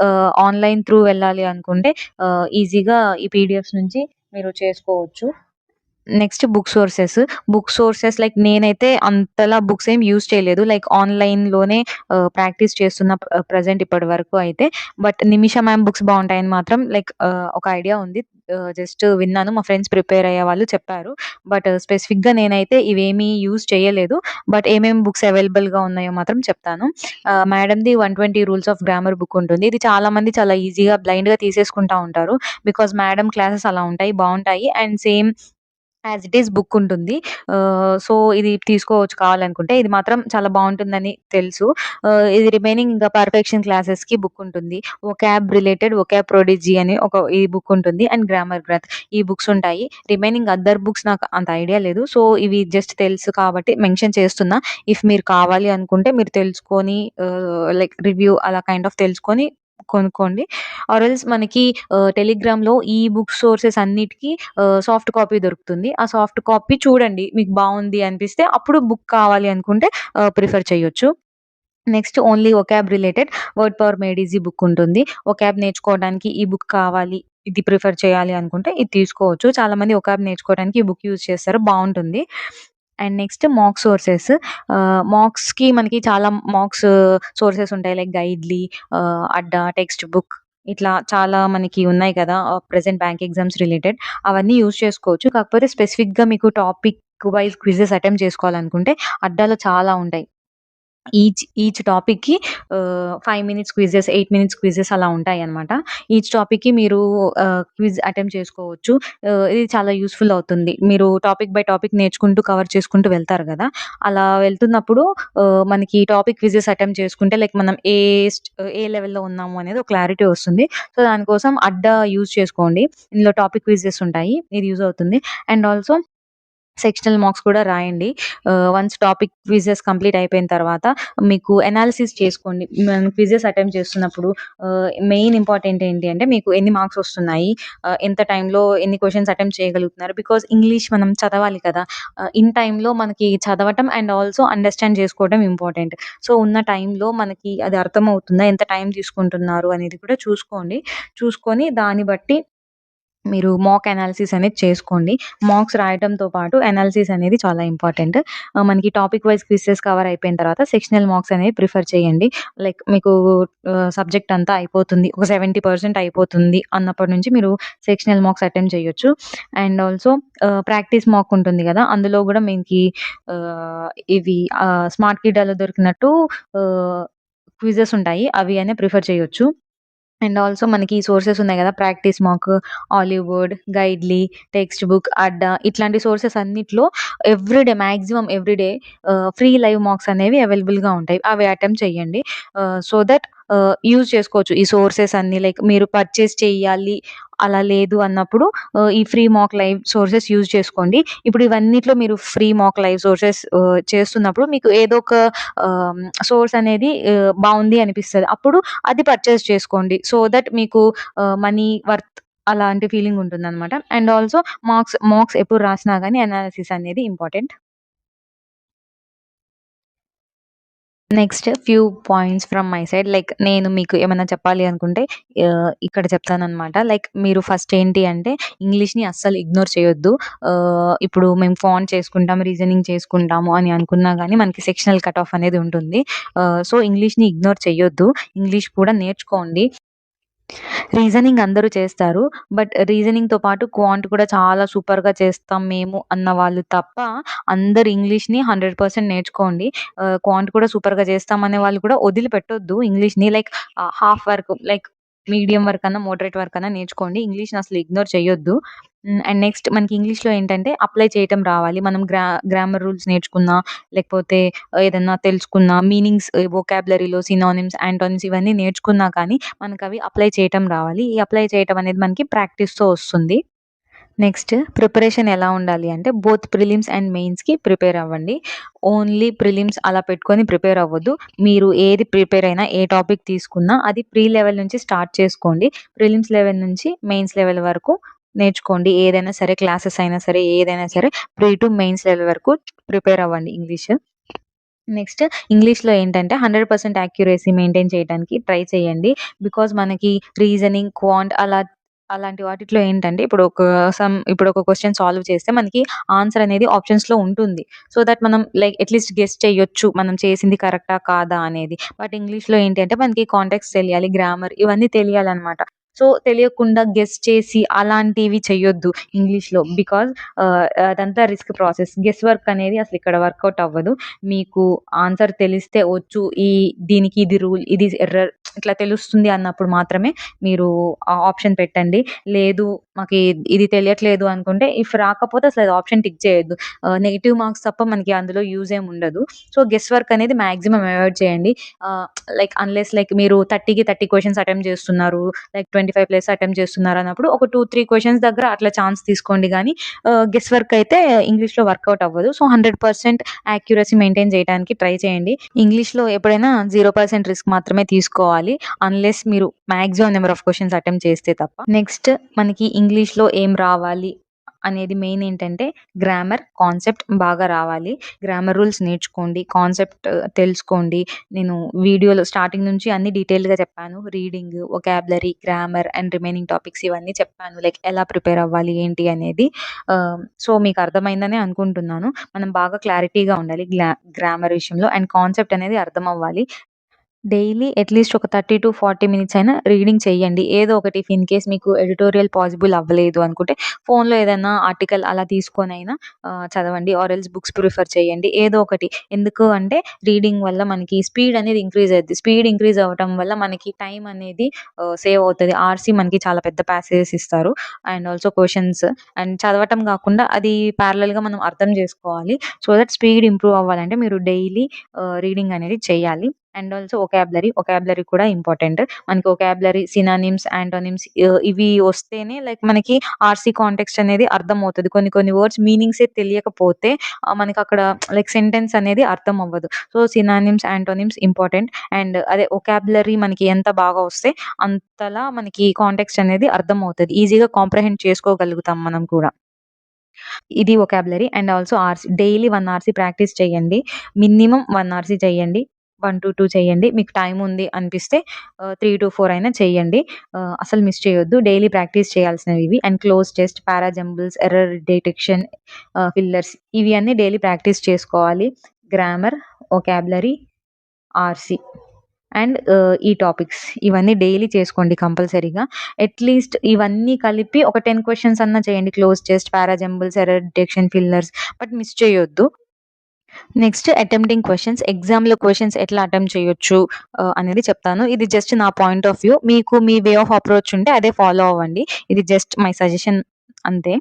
Speaker 1: ఆన్‌లైన్ త్రూ వెళ్ళాలి అనుకుంటే ఈజీగా ఈ పీడిఎఫ్స్ నుంచి మీరు చేసుకోవచ్చు. Next book sources. Book sources like నేనైతే అంతలా బుక్స్ ఏమి యూజ్ చేయలేదు. లైక్ ఆన్‌లైన్‌లోనే ప్రాక్టీస్ చేస్తున్న ప్రెజెంట్ ఇప్పటి వరకు అయితే. బట్ 'నిమిష మ్యామ్' బుక్స్ బావుంటాయని మాత్రం లైక్ ఒక ఐడియా ఉంది. జస్ట్ విన్నాను. మా ఫ్రెండ్స్ ప్రిపేర్ అయ్యేవాళ్ళు చెప్పారు. బట్ స్పెసిఫిక్‌గా నేనైతే ఇవేమీ యూజ్ చేయలేదు. బట్ ఏమేం బుక్స్ అవైలబుల్‌గా ఉన్నాయో మాత్రం చెప్తాను. మేడంది 120 రూల్స్ ఆఫ్ గ్రామర్ బుక్ ఉంటుంది. ఇది చాలా మంది చాలా ఈజీగా బ్లైండ్‌గా తీసేసుకుంటా ఉంటారు. బికాజ్ మేడం క్లాసెస్ అలా ఉంటాయి. బావుంటాయి. And same as it is book ఉంటుంది. సో, ఇది తీసుకోవచ్చు కావాలనుకుంటే. ఇది మాత్రం చాలా బావుంటుందని తెలుసు. ఇది రిమైనింగ్ ఇంకా పర్ఫెక్షన్ క్లాసెస్‌కి బుక్ ఉంటుంది. వొకాబ్ ప్రొడిజీ అని ఈ బుక్ ఉంటుంది. అండ్ గ్రామర్ గ్రాత్ ఈ బుక్స్ ఉంటాయి. రిమైనింగ్ అదర్ బుక్స్ నాకు అంత ఐడియా లేదు. సో, ఇవి జస్ట్ తెలుసు కాబట్టి మెన్షన్ చేస్తున్నా. ఇఫ్ మీరు కావాలి అనుకుంటే మీరు తెలుసుకొని లైక్ రివ్యూ అలా కైండ్ ఆఫ్ తెలుసుకొని కొనుక్కోండి. ఆర్ ఎల్స్ మనకి టెలిగ్రామ్‌లో ఈ బుక్ సోర్సెస్ అన్నిటికి సాఫ్ట్ కాపీ దొరుకుతుంది. ఆ సాఫ్ట్ కాపీ చూడండి. మీకు బావుంది అనిపిస్తే అప్పుడు బుక్ కావాలి అనుకుంటే ప్రిఫర్ చేయొచ్చు. Next only vocab related word power made easy book ఉంటుంది. వొకాబ్ నేర్చుకోవడానికి ఈ బుక్ కావాలి. ఇది ప్రిఫర్ చేయాలి అనుకుంటే ఇది తీసుకోవచ్చు. చాలామంది వొకాబ్ నేర్చుకోవడానికి ఈ బుక్ యూజ్ చేస్తారు. బావుంటుంది. And next mock sources. మాక్స్‌కి మనకి చాలా మాక్స్ సోర్సెస్ ఉంటాయి. Like Guidely, Adda, text book ఇట్లా చాలా మనకి ఉన్నాయి కదా! ప్రెజెంట్ బ్యాంక్ ఎగ్జామ్స్ రిలేటెడ్ అవన్నీ యూజ్ చేసుకోవచ్చు. కాకపోతే స్పెసిఫిక్‌గా మీకు టాపిక్ వైస్ క్విజెస్ అటెంప్ట్ చేసుకోవాలనుకుంటే అడ్డాలో చాలా ఉంటాయి. ఈచ్ టాపిక్‌కి 5 మినిట్స్ క్విజెస్, 8 మినిట్స్ క్విజెస్ అలా ఉంటాయన్నమాట. ఈచ్ టాపిక్‌కి మీరు క్విజ్ అటెంప్ట్ చేసుకోవచ్చు. ఇది చాలా యూజ్‌ఫుల్ అవుతుంది. మీరు టాపిక్ బై టాపిక్ నేర్చుకుంటూ, కవర్ చేసుకుంటూ వెళ్తారు గదా! అలా వెళ్తున్నప్పుడు మనకి టాపిక్ క్విజెస్ అటెంప్ట్ చేసుకుంటే లైక్ మనం ఏ లెవెల్‌లో ఉన్నాము అనేది ఒక క్లారిటీ వస్తుంది. సో, దానికోసం అడ్డా యూజ్ చేసుకోండి. ఇందులో టాపిక్ క్విజెస్ ఉంటాయి. ఇది యూజ్ అవుతుంది. అండ్ ఆల్సో సెక్షనల్ మార్క్స్ కూడా రాయండి. వన్స్ టాపిక్ క్విజెస్ కంప్లీట్ అయిపోయిన తర్వాత మీకు ఎనాలిసిస్ చేసుకోండి. మనం క్విజెస్ అటెంప్ట్ చేస్తున్నప్పుడు మెయిన్ ఇంపార్టెంట్ ఏంటి అంటే మీకు ఎన్ని మార్క్స్ వస్తున్నాయి? ఎంత టైంలో ఎన్ని క్వెషన్స్ అటెంప్ట్ చేయగలుగుతున్నారు? బికాజ్ ఇంగ్లీష్ మనం చదవాలి కదా! ఇన్ టైమ్‌లో మనకి చదవటం అండ్ ఆల్సో అండర్‌స్టాండ్ చేసుకోవడం ఇంపార్టెంట్. సో, ఉన్న టైంలో మనకి అది అర్థమవుతుందా? ఎంత టైం తీసుకుంటున్నారు అనేది కూడా చూసుకోండి. చూసుకొని దాన్ని బట్టి మీరు మాక్ అనాలిసిస్ అనేది చేసుకోండి. మాక్స్ రాయడంతో పాటు అనాలిసిస్ అనేది చాలా ఇంపార్టెంట్. మనకి టాపిక్ వైస్ క్విజెస్ కవర్ అయిపోయిన తర్వాత సెక్షనల్ మార్క్స్ అనేవి ప్రిఫర్ చేయండి. లైక్ మీకు సబ్జెక్ట్ అంతా అయిపోతుంది. ఒక 70% అయిపోతుంది అన్నప్పటి నుంచి మీరు సెక్షనల్ మార్క్స్ అటెంప్ట్ చేయొచ్చు. అండ్ ఆల్సో ప్రాక్టీస్ మాక్ ఉంటుంది గదా! అందులో గూడా మీకి ఆహ్, ఇవి స్మార్ట్ కిడ్డాలో దొరికినట్టు ఆహ్, క్విజెస్ ఉంటాయి. అవి అయినా ప్రిఫర్ చేయొచ్చు. అండ్ ఆల్సో మనకి సోర్సెస్ ఉన్నాయి గదా! ప్రాక్టీస్ మాక్, ఆలివ్ వర్డ్, గైడ్‌లీ, టెక్స్ట్ బుక్, అడ్డా ఇట్లాంటి సోర్సెస్ అన్నిట్లో ఎవ్రీడే ఫ్రీ లైవ్ మాక్స్ అనేవి అవైలబుల్‌గా ఉంటాయి. అవి అటెంప్ట్ చేయండి. సో దట్ యూజ్ చేసుకోవచ్చు. ఈ సోర్సెస్ అన్నీ లైక్ మీరు పర్చేస్ చేయాలి అలా లేదు అన్నప్పుడు ఈ ఫ్రీ మాక్ లైవ్ సోర్సెస్ యూజ్ చేసుకోండి. ఇప్పుడు ఇవన్నిట్లో మీరు ఫ్రీ మాక్ లైవ్ సోర్సెస్ చేస్తున్నప్పుడు మీకు ఏదో ఒక సోర్స్ అనేది బావుంది అనిపిస్తది. అప్పుడు అది పర్చేస్ చేసుకోండి. సో దట్ మీకు మనీ వర్త్ అలాంటి ఫీలింగ్ ఉంటుందనమాట. అండ్ ఆల్సో మాక్స్ ఎప్పుడు రాసినా గాని అనాలిసిస్ అనేది important. Next few points from my side like నేను మీకు ఏమన్నా చెప్పాలి అనుకుంటే ఇక్కడ చెప్తాననమాట. లైక్ మీరు ఫస్ట్ ఏంటి అంటే ఇంగ్లీష్‌ని అస్సలు ఇగ్నోర్ చేయొద్దు. ఇప్పుడు మేము ఫాంట్ చేసుకుంటాం, రీజనింగ్ చేసుకుంటాము అని అనుకున్నా గాని మనకి సెక్షనల్ కట్ ఆఫ్ అనేది ఉంటుంది. సో, ఇంగ్లీష్‌ని ఇగ్నోర్ చేయొద్దు. ఇంగ్లీష్ కూడా నేర్చుకోండి. రీజనింగ్ అందరూ చేస్తారు. బట్ రీజనింగ్‌తో పాటు క్వాంట్ కూడా చాలా సూపర్‌గా చేస్తాం మేము అన్న వాళ్ళు తప్ప అందరూ ఇంగ్లీష్‌ని 100% నేర్చుకోండి. క్వాంట్ కూడా సూపర్‌గా చేస్తాం అనే వాళ్ళు కూడా వదిలిపెట్టొద్దు ఇంగ్లీష్‌ని. లైక్ హాఫ్ వరకు లైక్ మీడియం వరకన్నా, మోడరేట్ వరకన్నా నేర్చుకోండి. ఇంగ్లీష్‌ని అసలు ఇగ్నోర్ చేయొద్దు. అండ్ నెక్స్ట్ మనకి ఇంగ్లీష్‌లో ఏంటంటే అప్లై చేయటం రావాలి. మనం గ్రామర్ రూల్స్ నేర్చుకున్నా, లేకపోతే ఏదన్నా తెలుసుకున్నా, మీనింగ్స్ వొకాబులరీలో సినోనిమ్స్, యాంటోనిమ్స్ ఇవన్నీ నేర్చుకున్నా కానీ మనకవి అప్లై చేయటం రావాలి. ఈ అప్లై చేయటం అనేది మనకి ప్రాక్టీస్‌తో వస్తుంది. నెక్స్ట్ ప్రిపరేషన్ ఎలా ఉండాలి అంటే బోత్ ప్రిలిమ్స్ అండ్ మెయిన్స్‌కి ప్రిపేర్ అవ్వండి. ఓన్లీ ప్రిలిమ్స్ అలా పెట్టుకొని ప్రిపేర్ అవ్వద్దు. మీరు ఏది ప్రిపేర్ అయినా, ఏ టాపిక్ తీసుకున్నా అది ప్రీ లెవెల్ నుంచి స్టార్ట్ చేసుకోండి. ప్రిలిమ్స్ లెవెల్ నుంచి మెయిన్స్ లెవెల్ వరకు నేర్చుకోండి. ఏదైనా సరే క్లాసెస్ అయినా సరే, ఏదైనా సరే ప్రీ టు మెయిన్స్ లెవెల్ వరకు ప్రిపేర్ అవ్వండి ఇంగ్లీష్. నెక్స్ట్ ఇంగ్లీష్‌లో ఏంటంటే 100% యాక్యురసీ మెయింటైన్ చేయడానికి ట్రై చేయండి. బికాజ్ మనకి రీజనింగ్, అలాంటి వాటిట్లో ఏంటంటే ఇప్పుడు ఒక క్వెషన్ సాల్వ్ చేస్తే మనకి ఆన్సర్ అనేది ఆప్షన్స్‌లో ఉంటుంది. సో దట్ మనం లైక్ అట్‌లీస్ట్ గెస్ చేయొచ్చు. మనం చేసింది కరెక్టా? కాదా? అనేది. బట్ ఇంగ్లీష్‌లో ఏంటి అంటే మనకి కాంటెక్స్ట్ తెలియాలి, గ్రామర్ ఇవన్నీ తెలియాలనమాట. సో తెలియకుండా గెస్ చేసి అలాంటివి చెయ్యొద్దు ఇంగ్లీష్‌లో. బికాజ్ అదంతా రిస్క్ ప్రాసెస్. గెస్ వర్క్ అనేది అసలు ఇక్కడ వర్కౌట్ అవ్వదు. మీకు ఆన్సర్ తెలిస్తే వచ్చు. దీనికి ఇది రూల్, ఇది ఎర్రర్ ఇట్లా తెలుస్తుంది అన్నప్పుడు మాత్రమే మీరు ఆ ఆప్షన్ పెట్టండి. లేదు మాకు ఇది తెలియట్లేదు అనుకుంటే రాకపోతే అసలు అది ఆప్షన్ టిక్ చేయొద్దు. నెగెటివ్ మార్క్స్ తప్ప మనకి అందులో యూజ్ ఏమి ఉండదు. సో గెస్ వర్క్ అనేది మాక్సిమం అవాయిడ్ చేయండి. లైక్ అన్లెస్ లైక్ మీరు 30కి 30 క్వెషన్స్ అటెంప్ట్ చేస్తున్నారు. లైక్ 25 ప్లస్ అటెంప్ట్ చేస్తున్నారు అన్నప్పుడు ఒక 2, 3 క్వెషన్స్ దగ్గర అట్లా ఛాన్స్ తీసుకోండి గానీ గెస్ వర్క్ అయితే ఇంగ్లీష్‌లో వర్కౌట్ అవ్వదు. సో 100% యాక్యురసీ మెయింటైన్ చేయడానికి ట్రై చేయండి. ఇంగ్లీష్‌లో ఎప్పుడైనా 0% రిస్క్ మాత్రమే తీసుకోవాలి. అన్‌లెస్ మీరు maximum number of questions attempt చేస్తే తప్ప. నెక్స్ట్ మనకి ఇంగ్లీష్‌లో ఏం రావాలి అనేది మెయిన్ ఏంటంటే గ్రామర్, కాన్సెప్ట్ బాగా రావాలి. గ్రామర్ రూల్స్ నేర్చుకోండి. కాన్సెప్ట్ తెలుసుకోండి. నేను వీడియోలో స్టార్టింగ్ నుంచి అన్ని డీటెయిల్డ్‌గా చెప్పాను. Reading, vocabulary, grammar and remaining topics ఇవన్నీ చెప్పాను. లైక్ ఎలా ప్రిపేర్ అవ్వాలి ఏంటి అనేది. సో మీకు అర్థమైందనే అనుకుంటున్నాను. మనం బాగా క్లారిటీగా ఉండాలి గ్రామర్ విషయంలో. అండ్ కాన్సెప్ట్ అనేది అర్థం అవ్వాలి. డైలీ అట్‌లీస్ట్ ఒక 30-40 మినిట్స్ అయినా రీడింగ్ చెయ్యండి. ఏదో ఒకటి ఇఫ్ ఇన్ కేస్ మీకు ఎడిటోరియల్ పాసిబుల్ అవ్వలేదు అనుకుంటే ఫోన్‌లో ఏదన్నా ఆర్టికల్ అలా తీసుకొనైనా చదవండి. ఆర్ ఎల్స్ బుక్స్ ప్రిఫర్ చేయండి. ఏదో ఒకటి. ఎందుకు అంటే రీడింగ్ వల్ల మనకి స్పీడ్ అనేది ఇంక్రీజ్ అయిద్ది. స్పీడ్ ఇంక్రీజ్ అవ్వటం వల్ల మనకి టైం అనేది సేవ్ అవుతది. ఆర్‌సీ మనకి చాలా పెద్ద ప్యాసేజెస్ ఇస్తారు. అండ్ ఆల్సో క్వెషన్స్ అండ్ చదవటం గాకుండా అది ప్యారలెల్‌గా మనం అర్థం జేసుకోవాలి. సో దట్ స్పీడ్ ఇంప్రూవ్ అవ్వాలంటే మీరు డైలీ రీడింగ్ అనేది చేయాలి. అండ్ ఆల్సో వొకాబులరీ కూడా ఇంపార్టెంట్. మనకి వొకాబులరీ, సినానిమ్స్, యాంటోనిమ్స్ ఇవి వస్తేనే లైక్ మనకి ఆర్‌సీ కాంటెక్స్ట్ అనేది అర్థమవుతది. కొన్ని కొన్ని వర్డ్స్ మీనింగ్సే తెలియకపోతే మనకక్కడ లైక్ సెంటెన్స్ అనేది అర్థం అవ్వదు. So synonyms, antonyms important. And అదే వొకాబులరీ మనకి ఎంత బాగా వస్తే అంతలా మనకి కాంటెక్స్ట్ అనేది అర్థమవుతది. ఈజీగా కాంప్రిహెండ్ చేసుకోగలుగుతాం మనం కూడా. ఇది vocabulary and also RC. Daily 1 RC practice చేయండి. మినిమమ్ 1 ఆర్‌సీ చేయండి. 1-2 చేయండి. మీకు టైం ఉంది అనిపిస్తే 3-4 అయినా చేయండి. అసలు మిస్ చేయొద్దు. డైలీ ప్రాక్టీస్ చేయాల్సినవి ఇవి. And close test, parajumbles, error detection, fillers ఇవి అన్నీ డైలీ ప్రాక్టీస్ చేసుకోవాలి. గ్రామర్, వొకాబులరీ, ఆర్‌సీ అండ్ ఈ టాపిక్స్ ఇవన్నీ డైలీ చేసుకోండి కంపల్సరీగా. అట్‌లీస్ట్ ఇవన్నీ కలిపి ఒక 10 క్వెషన్స్ అన్నా చేయండి. Cloze test, parajumbles, error detection, fillers but miss చేయొద్దు. Next attempting questions. ఎగ్జామ్‌లో క్వెషన్స్ ఎట్లా అటెంప్ట్ చేయొచ్చు అనేది చెప్తాను. ఇది జస్ట్ నా పాయింట్ ఆఫ్ వ్యూ. మీకు మీ వే ఆఫ్ అప్రోచ్ ఉంటే అదే ఫాలో అవ్వండి. ఇది జస్ట్ మై సజెషన్ అంతే.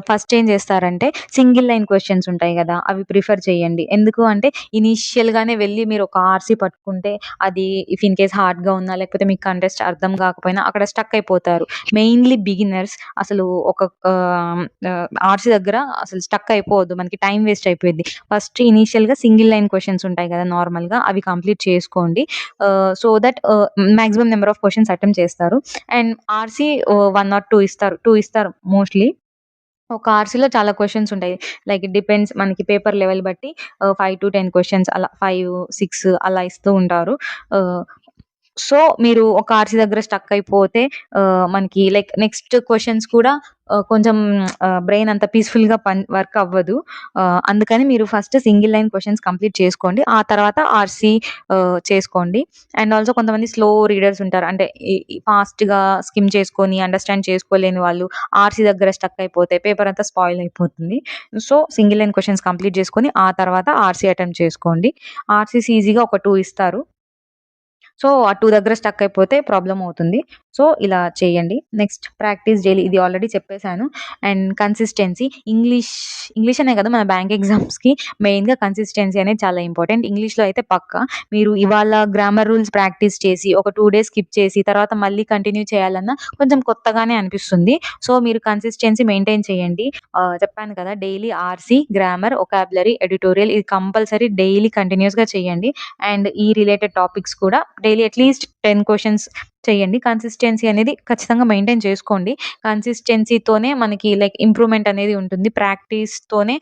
Speaker 1: ఫస్ట్ ఏం చేస్తారంటే సింగిల్ లైన్ క్వెషన్స్ ఉంటాయి గదా! అవి ప్రిఫర్ చేయండి. ఎందుకు అంటే ఇనీషియల్‌గానే వెళ్లి మీరు ఒక ఆర్‌సీ పట్టుకుంటే అది ఇఫ్ ఇన్ కేస్ హార్డ్‌గా ఉన్నా లేకపోతే మీకు కంటెస్ట్ అర్థం కాకపోయినా అక్కడ స్టక్ అయిపోతారు. మెయిన్‌లీ బిగినర్స్ అసలు ఒక ఆర్‌సీ దగ్గర అసలు స్టక్ అయిపోవద్దు. మనకి టైమ్ వేస్ట్ అయిపోయిద్ది. ఫస్ట్ ఇనీషియల్‌గా సింగిల్ లైన్ క్వెషన్స్ ఉంటాయి గదా! నార్మల్‌గా అవి కంప్లీట్ చేసుకోండి. So that maximum number of questions attempt చేస్తారు. అండ్ ఆర్‌సీ 1 ఆర్ 2 ఇస్తారు. 2 ఇస్తారు మోస్ట్‌లీ. ఒక ఆర్‌సీలో చాలా క్వెషన్స్ ఉంటాయి. లైక్ ఇట్ డిపెండ్స్ మనకి పేపర్ లెవెల్ బట్టి 5-10 క్వెషన్స్ అలా 5, 6 అలా ఇస్తూ ఉంటారు. ఆహ్, సో, మీరు ఒక ఆర్‌సీ దగ్గర స్టక్ అయిపోతే మనకి లైక్ నెక్స్ట్ క్వెషన్స్ కూడా కొంచెం బ్రెయిన్ అంత పీస్‌ఫుల్‌గా వర్క్ అవ్వదు. అందుకని మీరు first single line questions complete చేసుకోండి. ఆ తర్వాత ఆర్‌సీ చేసుకోండి. అండ్ ఆల్సో కొంతమంది స్లో రీడర్స్ ఉంటారు. అంటే ఫాస్ట్‌గా స్కిమ్ చేసుకొని అండర్‌స్టాండ్ చేసుకోలేని వాళ్ళు ఆర్‌సీ దగ్గర స్టక్ అయిపోతే పేపర్ అంతా స్పాయిల్ అయిపోతుంది. So, single line questions complete చేసుకొని ఆ తర్వాత ఆర్‌సీ అటెంప్ట్ చేసుకోండి. ఆర్‌సీస్ ఈజీగా ఒక 2 ఇస్తారు. సో, ఆ 2 దగ్గర స్టక్ అయిపోతే ప్రాబ్లమ్ అవుతుంది. సో, ఇలా చేయండి. నెక్స్ట్ ప్రాక్టీస్ డైలీ ఇది ఆల్రెడీ చెప్పేసాను. అండ్ కన్సిస్టెన్సీ ఇంగ్లీష్ అనే కాదు మన బ్యాంక్ ఎగ్జామ్స్‌కి మెయిన్‌గా కన్సిస్టెన్సీ అనేది చాలా ఇంపార్టెంట్. ఇంగ్లీష్‌లో అయితే పక్కా. మీరు ఇవాళ గ్రామర్ రూల్స్ ప్రాక్టీస్ చేసి ఒక 2 డేస్ స్కిప్ చేసి తర్వాత మళ్ళీ కంటిన్యూ చేయాలన్నా కొంచెం కొత్తగానే అనిపిస్తుంది. సో, మీరు కన్సిస్టెన్సీ మెయింటైన్ చేయండి. చెప్పాను కదా! Daily RC, grammar, vocabulary, editorial ఇది కంపల్సరీ డైలీ కంటిన్యూయస్‌గా చేయండి. అండ్ ఈ రిలేటెడ్ టాపిక్స్ కూడా డైలీ అట్‌లీస్ట్ 10 క్వెషన్స్ చేయండి. కన్సిస్టెన్సీ అనేది ఖచ్చితంగా మెయింటైన్ చేసుకోండి. కన్సిస్టెన్సీతోనే మనకి లైక్ ఇంప్రూవ్‌మెంట్ అనేది ఉంటుంది. ప్రాక్టీస్‌తోనే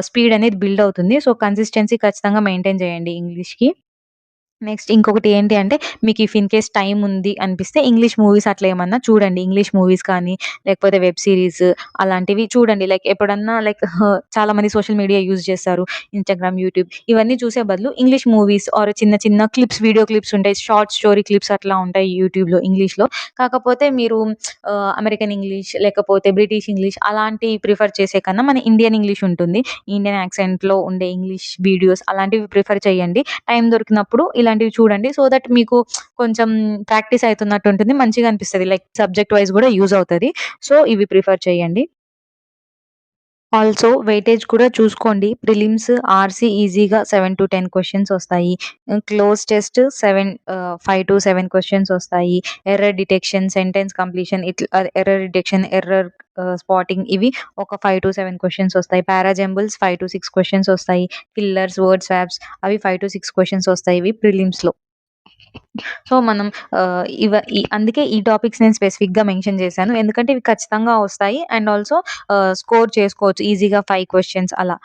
Speaker 1: స్పీడ్ అనేది బిల్డ్ అవుతుంది. సో, కన్సిస్టెన్సీ ఖచ్చితంగా మెయింటైన్ చేయండి ఇంగ్లీష్‌కి. నెక్స్ట్ ఇంకొకటి ఏంటి అంటే, మీకు ఇఫ్ ఇన్ కేస్ టైమ్ ఉంది అనిపిస్తే ఇంగ్లీష్ మూవీస్ అట్లా ఏమన్నా చూడండి. ఇంగ్లీష్ మూవీస్ కానీ, లేకపోతే వెబ్ సీరీస్ అలాంటివి చూడండి. లైక్ ఎప్పుడన్నా లైక్ చాలామంది సోషల్ మీడియా యూజ్ చేస్తారు. ఇన్‌స్టాగ్రామ్, యూట్యూబ్ ఇవన్నీ చూసే బదులు ఇంగ్లీష్ మూవీస్ ఆర్ చిన్న చిన్న క్లిప్స్, వీడియో క్లిప్స్ ఉంటాయి. షార్ట్ స్టోరీ క్లిప్స్ అట్లా ఉంటాయి యూట్యూబ్‌లో ఇంగ్లీష్‌లో. కాకపోతే మీరు అమెరికన్ ఇంగ్లీష్ లేకపోతే బ్రిటిష్ ఇంగ్లీష్ అలాంటివి ప్రిఫర్ చేసే కన్నా మన ఇండియన్ ఇంగ్లీష్ ఉంటుంది. ఇండియన్ యాక్సెంట్‌లో ఉండే ఇంగ్లీష్ వీడియోస్ అలాంటివి ప్రిఫర్ చేయండి. టైం దొరికినప్పుడు ఇలాంటివి చూడండి. సో దట్ మీకు కొంచెం ప్రాక్టీస్ అయితున్నట్టు ఉంటుంది. మంచిగా అనిపిస్తది. లైక్ సబ్జెక్ట్ వైస్ గూడా యూజ్ అవుతది. సో, ఇవి ప్రిఫర్ చేయండి. ఆల్సో వెయిటేజ్ కూడా చూసుకోండి. ప్రిలిమ్స్, ఆర్‌సీ ఈజీగా 7-10 క్వెషన్స్ వస్తాయి. క్లోజ్ టెస్ట్ 5-7 క్వెషన్స్ వస్తాయి. Error detection, sentence completion error detection, error spotting ఇవి ఒక 5-7 క్వెషన్స్ వస్తాయి. పారాజంబుల్స్ 5-6 క్వెషన్స్ వస్తాయి. ఫిల్లర్స్, వర్డ్ స్వాప్స్ అవి 5-6 క్వెషన్స్ వస్తాయి ఇవి ప్రిలిమ్స్‌లో. సో, మనం అందుకే ఈ టాపిక్స్ నేను స్పెసిఫిక్‌గా మెన్షన్ చేశాను. ఎందుకంటే ఇవి ఖచ్చితంగా వస్తాయి. అండ్ ఆల్సో స్కోర్ చేసుకోవచ్చు ఈజీగా 5 క్వెషన్స్ అలా.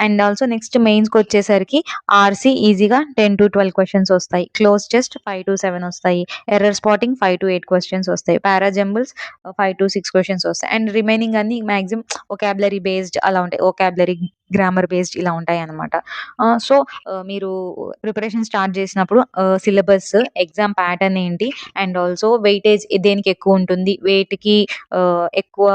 Speaker 1: అండ్ ఆల్సో నెక్స్ట్ మెయిన్స్‌కొచ్చేసరికి ఆర్‌సీ ఈజీగా 10-12 క్వెషన్స్ వస్తాయి. క్లోజ్ టెస్ట్ 5-7 వస్తాయి. ఎర్రర్ స్పాటింగ్ 5-8 క్వెషన్స్ వస్తాయి. పారాజంబుల్స్ 5-6 క్వెషన్స్ వస్తాయి. అండ్ రిమైనింగ్ అన్నీ మాక్సిమం వొకాబులరీ బేస్డ్ అలా ఉంటాయి. వొకాబులరీ, గ్రామర్ బేస్డ్ ఇలా ఉంటాయన్నమాట. సో, మీరు ప్రిపరేషన్ స్టార్ట్ చేసినప్పుడు సిలబస్, ఎగ్జామ్ ప్యాటర్న్ ఏంటి? అండ్ ఆల్సో వెయిటేజ్ దేనికి ఎక్కువుంటుంది? వేటికి ఎక్కువ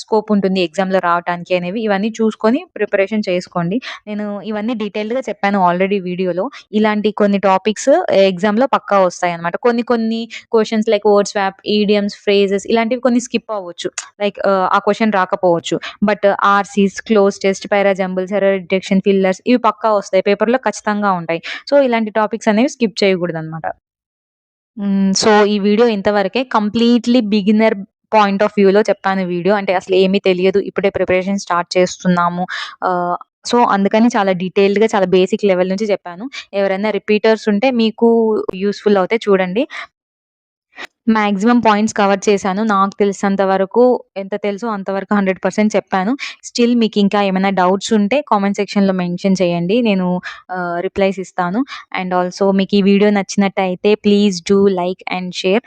Speaker 1: స్కోప్ ఉంటుంది ఎగ్జామ్‌లో రావటానికి అనేవి ఇవన్నీ చూసుకొని ప్రిపరేషన్ చేసుకోండి. నేను ఇవన్నీ డీటెయిల్డ్‌గా చెప్పాను ఆల్రెడీ వీడియోలో. ఇలాంటి కొన్ని టాపిక్స్ ఎగ్జామ్‌లో పక్కా వస్తాయన్నమాట. కొన్ని కొన్ని questions like word swap, idioms, phrases ఇలాంటివి కొన్ని స్కిప్ అవ్వచ్చు. లైక్ ఆ క్వెషన్ రాకపోవచ్చు. But RCs, close test, parajumbles, error detection, fillers ఇవి పక్కా వస్తాయి. పేపర్‌లో ఖచ్చితంగా ఉంటాయి. సో, ఇలాంటి టాపిక్స్ అనేవి స్కిప్ చేయకూడదన్నమాట. సో, ఈ వీడియో ఇంతవరకే. కంప్లీట్‌లీ బిగినర్ పాయింట్ ఆఫ్ వ్యూలో చెప్పాను వీడియో. అంటే అసలు ఏమీ తెలియదు. ఇప్పుడే ప్రిపరేషన్ స్టార్ట్ చేస్తున్నాము. ఆహ్, సో, అందుకని చాలా డీటెయిల్డ్‌గా చాలా బేసిక్ లెవెల్ నుంచి చెప్పాను. ఎవరైనా రిపీటర్స్ ఉంటే మీకు యూజ్‌ఫుల్ అవుతే చూడండి. మాక్సిమం పాయింట్స్ కవర్ చేశాను. నాకు తెలిసినంత వరకు ఎంత తెలుసో అంతవరకు 100% చెప్పాను. స్టిల్ మీకింకా ఏమైనా డౌట్స్ ఉంటే కామెంట్ సెక్షన్‌లో మెన్షన్ చేయండి. నేను రిప్లైస్ ఇస్తాను. అండ్ ఆల్సో మీకు ఈ వీడియో నచ్చినట్టయితే please do like and share.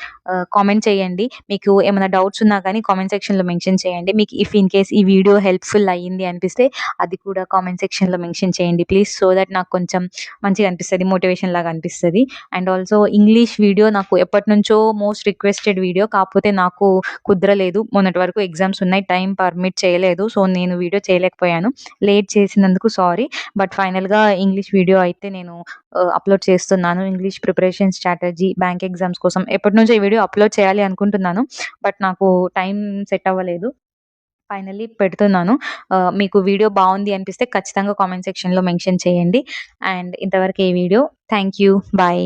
Speaker 1: Comment చేయండి. మీకు ఏమైనా డౌట్స్ ఉన్నా గానీ కామెంట్ సెక్షన్‌లో మెన్షన్ చేయండి. మీకు ఇఫ్ ఇన్ కేస్ ఈ వీడియో హెల్ప్‌ఫుల్ అయ్యింది అనిపిస్తే అది కూడా కామెంట్ సెక్షన్‌లో మెన్షన్ చేయండి ప్లీజ్. సో దట్ నాకు కొంచెం మంచిగా అనిపిస్తది. మోటివేషన్ లాగా అనిపిస్తది. అండ్ ఆల్సో ఇంగ్లీష్ వీడియో నాకు ఎప్పటినుంచో మోస్ట్ రిక్వెస్టెడ్ వీడియో. కాకపోతే నాకు కుదరలేదు. మొన్నటి వరకు ఎగ్జామ్స్ ఉన్నాయి. టైం పర్మిట్ చేయలేదు. సో, నేను వీడియో చేయలేకపోయాను. లేట్ చేసినందుకు సారీ. బట్ ఫైనల్‌గా ఇంగ్లీష్ వీడియో అయితే నేను అప్‌లోడ్ చేస్తున్నాను. English preparation strategy bank exams కోసం ఎప్పటినుంచో ఈ వీడియో అప్‌లోడ్ చేయాలి అనుకుంటున్నాను. బట్ నాకు టైం సెట్ అవ్వలేదు. ఫైనల్లీ పెడుతున్నాను. మీకు వీడియో బావుంది అనిపిస్తే ఖచ్చితంగా కామెంట్ సెక్షన్‌లో మెన్షన్ చేయండి. అండ్ ఇంతవరకే ఈ వీడియో. Thank you. బాయ్.